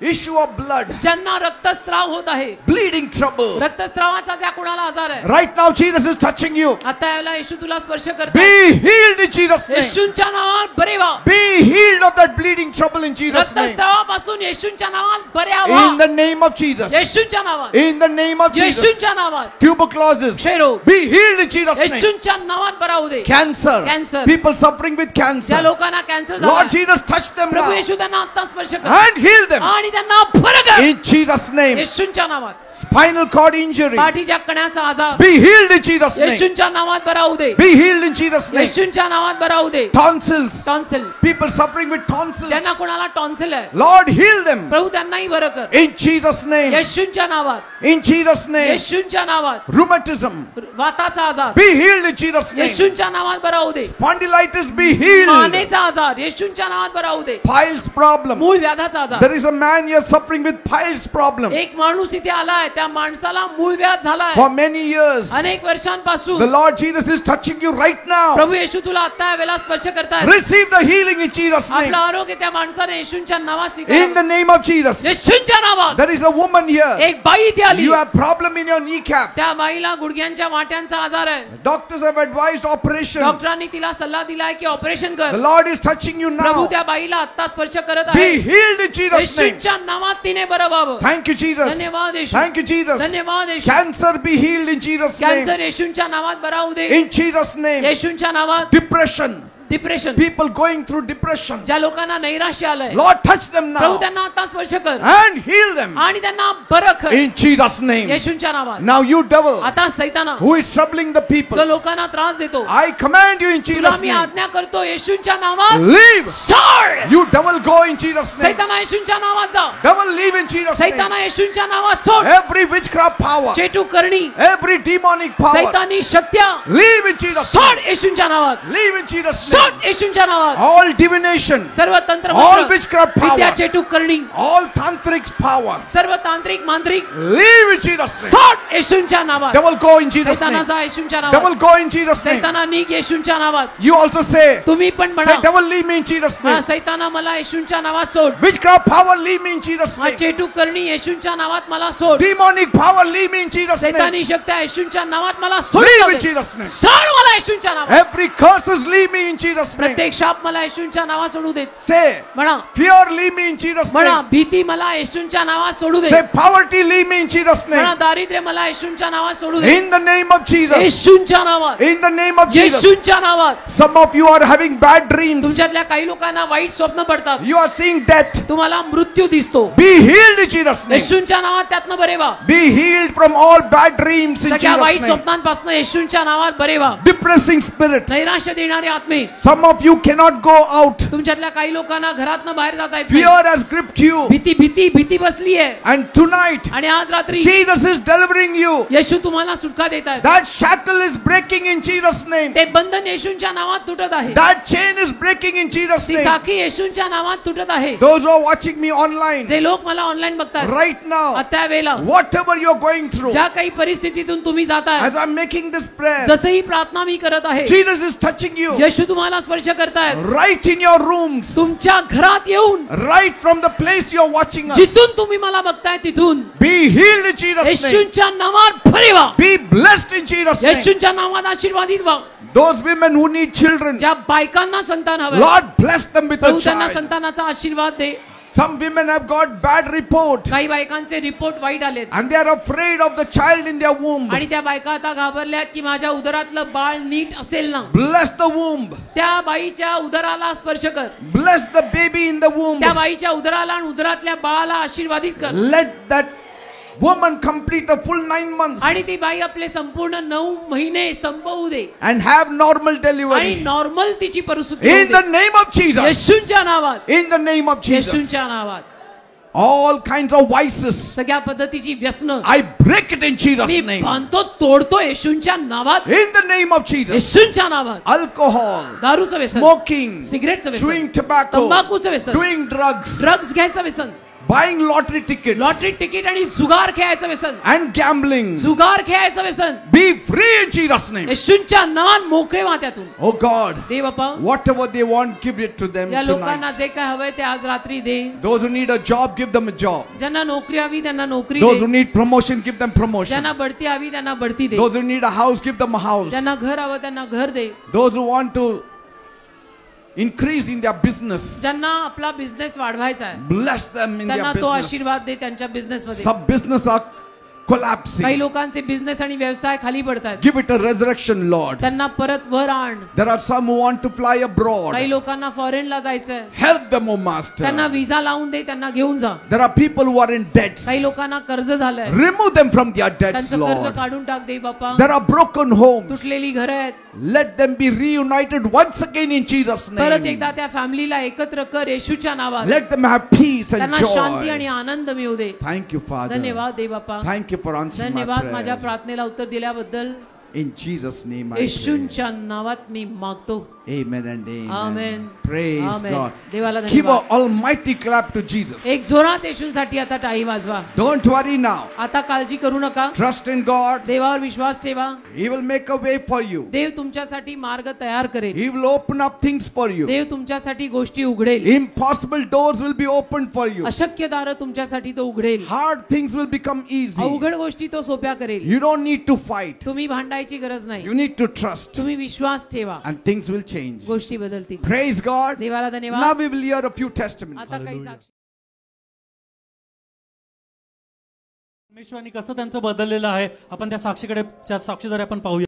issue of blood, ज्यांना रक्तस्राव होत आहे, bleeding trouble. रक्तस्रावाचा ज्या कोणाला आजार आहे, Right now, Jesus is touching you. आता याला येशू तुला स्पर्श करतात. Be healed in Jesus' name. येशूंच्या नावात बरे व्हा. Be healed of that bleeding trouble in Jesus' name. रक्तस्रावापासून येशूंच्या नावात बऱ्या In व्हा. the name of Jesus. येशूंच्या नावात. In the name of Jesus. येशूंच्या नावात. Tuberculosis, क्षयरोग be healed in Jesus' name. येशूंच्या नावात बरा होऊ दे. Cancer, Cancer. people suffering with ज्या cancer. लोकांना कॅन्सर Lord झाला, Jesus, touch them प्रभू now येशू त्यांना आता स्पर्श कर and heal them आणि त्यांना फरक आहे. in Jesus' name. येशूंच्या नावात. Spinal cord injury, पाठीच्या कण्याचा आजार be healed in Jesus' name. येशूंच्या नावात बरा होऊ दे. Be healed in Jesus' name. येशूंच्या नावात बरा होऊ दे. Tonsils, tonsil people suffering with tonsils. ज्यांना कोणाला टॉन्सिल आहे, Lord, heal them प्रभू त्यांनाही बरं कर. in Jesus' name. येशूंच्या नावात. In Jesus' name. येशूंच्या नावात. Rheumatism, वाताचा आजार be healed in Jesus' name. येशूंच्या नावात बरा होऊ दे. Spondylitis, be healed. मानेचा आजार येशूंच्या नावात बरा होऊ दे. Piles problem. मूळ व्याधाचा आजार. There is a man here suffering with piles problem एक माणूस इथे आलाय, त्या माणसाला मूळ व्याध झालाय. for many years. अनेक वर्षांपासून. The Lord Jesus is touching you right now. प्रभू येशू तुला आता या वेळेला स्पर्श करताय. Receive the healing in Jesus' name. आपलं आरोग्य त्या माणसाने येशूंच्या नावात In स्वीकार. the name of Jesus. येशूंच्या नावात. There is a woman here. एक बाई इथे आली, You have problem in your kneecap. त्या बाईला गुडघ्यांच्या वाट्यांचा आजार आहे. Doctors have advised operation. डॉक्टरांनी तिला सल्ला दिलाय की ऑपरेशन The कर. Lord is touching you Prabhu now. त्या बाईला आता स्पर्श करत Be आहे. healed in Jesus' name. येशूंच्या नावात तिने बरं व्हावं. Thank you, Jesus. धन्यवाद येशू. Thank you, Jesus. धन्यवाद Yeshu. Cancer be healed in Jesus' name. Cancer येशूंच्या नावात बरा होऊ दे. In Jesus' name. येशूंच्या नावात. Depression, depression people going through depression. ज्या लोकांना नैराश्य आलंय, Lord, touch them प्रभू now त्यांना आता स्पर्श कर and heal them आणि त्यांना बरं कर. in Jesus' name. येशूंच्या नावात. Now, you devil आता सैताना who is troubling the जो people, लोकांना त्रास देतो, I command you in तुला Jesus' मी name. आज्ञा करतो येशूंच्या नावात. Leave. सोड. You devil, go in Jesus' name. सैताना येशूंच्या नावात जा. Devil, leave in Jesus' name. सैताना येशूंच्या नावात सोड. Every witchcraft power, चेटू करणी, every demonic power, सैतानी शक्त्या leave in Jesus' सोड name. येशूंच्या नावात. Leave in Jesus' name. सोड येशूंच्या नावात. All divination, सर्व तंत्र all witchcraft power, विद्या चेटूक करणी, all tantric power, सर्व तांत्रिक मांत्रिक leave in Jesus' name. सोड येशूंच्या नावात. Devil, go in Jesus' सैताना name. जा येशूंच्या Devil, नावात. go in Jesus' name. सैताना निघ येशूंच्या नावात. You also say, तुम्ही पण say, म्हणा, devil, leave me in Jesus' हा name. सैताना मला येशूंच्या नावात सोड. Witchcraft power, leave me in Jesus' हा name. चेटूक करणी येशूंच्या नावात मला सोड. Demonic power, leave me in Jesus' name. सैतानी शक्ती येशूंच्या नावात मला सोड. Leave in Jesus' name. सोड मला येशूंच्या नावात. Every curses, leave me in Jesus' name. प्रत्येक शाप मला येशूंच्या नावात सोडू देत. Say, म्हणा, fear, leave me in Jesus' म्हणा, name. भीती मला येशूंच्या नावात सोडू दे. Say, poverty, leave me in Jesus' म्हणा, name. दारिद्र्य मला येशूंच्या नावात सोडू दे. In the name of Jesus. येशूंच्या नावात. In the name of Jesus. येशूंच्या नावात. Some of you are having bad dreams. तुमच्यातल्या काही लोकांना वाईट स्वप्न पडतात. You are seeing death. तुम्हाला मृत्यू दिसतो. Be healed in Jesus' name. येशूंच्या नावात त्यातनं बरे व्हा. Be healed from all bad dreams in सगळ्या वाईट Jesus' name. स्वप्नांपासून येशूंच्या नावात बरे व्हा. Depressing spirit. नैराश्य देणारे आत्मे. Some of you cannot go out. तुमच्यातल्या काही लोकांना घरातनं बाहेर जाता येत नाही. Fear has gripped you. भीती भीती भीती बसली आहे. And tonight, आणि आज रात्री Jesus is delivering you. येशू तुम्हाला सुटका देत आहेत. That shackle is breaking in Jesus' name. ते बंधन येशूंच्या नावात तुटत आहे. That chain is breaking in Jesus' ती name. साखळी येशूंच्या नावात तुटत आहे. Those who are watching me online, जे लोक मला ऑनलाईन बघतात right now, त्या वेळेला whatever you're going through, ज्या काही परिस्थितीतून तुम्ही जाताय, as I'm making this prayer, जसंही प्रार्थना मी करत आहे, Jesus is touching you येशू तुम्हाला स्पर्श करतायत. right in your rooms, तुमच्या घरात येऊन, right from the place you're watching us. जिथून तुम्ही मला बघताय तिथून Be healed in Jesus' name. येशूंच्या नावात बरे व्हा. Be blessed in Jesus' name. येशूंच्या नावात आशीर्वादित व्हा. Those women who need children, ज्या बायकांना संतान हवं, Lord bless them with a प्रभू त्यांना child. संतानाचा आशीर्वाद दे. Some women have got bad report काही बायकांचे रिपोर्ट वाईट आलेत and they are afraid of the child in their womb. आणि त्या बायका आता घाबरल्यात की माझ्या उदरातलं बाळ नीट असेल ना. Bless the womb. त्या बाईच्या उदराला स्पर्श कर. Bless the baby in the womb. त्या बाईच्या उदराला आणि उदरातल्या बाळाला आशीर्वादित कर. Let that woman complete a full 9 months आणि ती बाई आपले संपूर्ण 9 महिने संपवू दे and have normal आणि delivery. नॉर्मल तिची परिस्थिती In होऊ the they. name of Jesus. येशूंच्या नावात. In the name of Jesus. येशूंच्या नावात. All kinds of vices, सगळ्या पद्धतीची व्यसन I break it in Jesus' me name. बांधतो, तोडतो येशूंच्या नावात. In the name of Jesus. येशूंच्या नावात. Alcohol, दारूचं व्यसन, smoking, सिगरेटचं व्यसन, chewing tobacco, तंबाखूचं व्यसन, doing drugs, ड्रग्ज घ्यायचं व्यसन, buying lottery tickets, lottery ticket आणि जुगार खेळायचं व्यसन, and gambling. जुगार खेळायचं व्यसन. Be free in Jesus' name. येशूंच्या नावात मोकळे व्हा त्यातून. Oh God, दे बापा, whatever they want, give it to them या लोकांना tonight. जे काय हवंय ते आज रात्री दे. Those who need a job, give them a job. ज्यांना नोकरी हवी त्यांना नोकरी Those who they. need promotion, give them promotion. ज्यांना बढती हवी त्यांना बढती दे. Those who need a house, give them a house. ज्यांना घर हवं त्यांना घर दे. Those who want to increase in their business, ज्यांना आपला बिझनेस वाढवायचा आहे bless them in त्यांना their तो business. आशीर्वाद दे त्यांच्या बिझनेस मध्ये. Some business are काही collapsing. लोकांचे बिझनेस आणि व्यवसाय खाली पडतात. Give it a resurrection, Lord. त्यांना परत वर आण. There are some who want to fly abroad. काही लोकांना फॉरेनला जायचंय, Help them, O Master. त्यांना विजा लावून दे, त्यांना घेऊन जा. There are people who are in debts. काही लोकांना कर्ज झालंय, Remove them from their debts, त्यांचं कर्ज Lord. काढून टाक दे बापा. There are broken homes. तुटलेली घरं आहेत, Let them be reunited once again in Jesus' परत name. एकदा त्या फॅमिलीला एकत्र कर येशूच्या नावात. Let them have peace and त्यांना शांती आणि joy. आनंद मिळू दे. Thank you, Father. धन्यवाद दे बापा. Thank you for answering my धन्यवाद माझ्या prayer. प्रार्थनेला उत्तर दिल्याबद्दल. In Jesus' name I pray. येशूंच्या नावात मी मागतो. Amen and amen. Amen. Praise Amen. God. देवाला Give धन्यवाद. an almighty clap to Jesus. एक जोरात येशूसाठी आता टाळी वाजवा. Don't worry now. आता काळजी करू नका. Trust in God. देवावर विश्वास ठेवा. He will make a way for you. देव तुमच्यासाठी मार्ग तयार करेल. He will open up things for you. देव तुमच्यासाठी गोष्टी उघडेल. Impossible doors will be opened for you. अशक्य दारं तुमच्यासाठी तो उघडेल. Hard things will become easy. अवघड गोष्टी तो सोप्या करेल. You don't need to fight. तुम्ही भांडायची गरज नाही. You need to trust. तुम्ही विश्वास ठेवा, And things will change. गोष्टी बदलतील. Praise God. देवाला Now धन्यवाद. we will hear a few testimonies. आता काही साक्षी. परमेश्वराने कसं त्यांचं बदललेलं आहे आपण त्या साक्षीकडे त्या साक्षीद्वारे आपण पाहूया.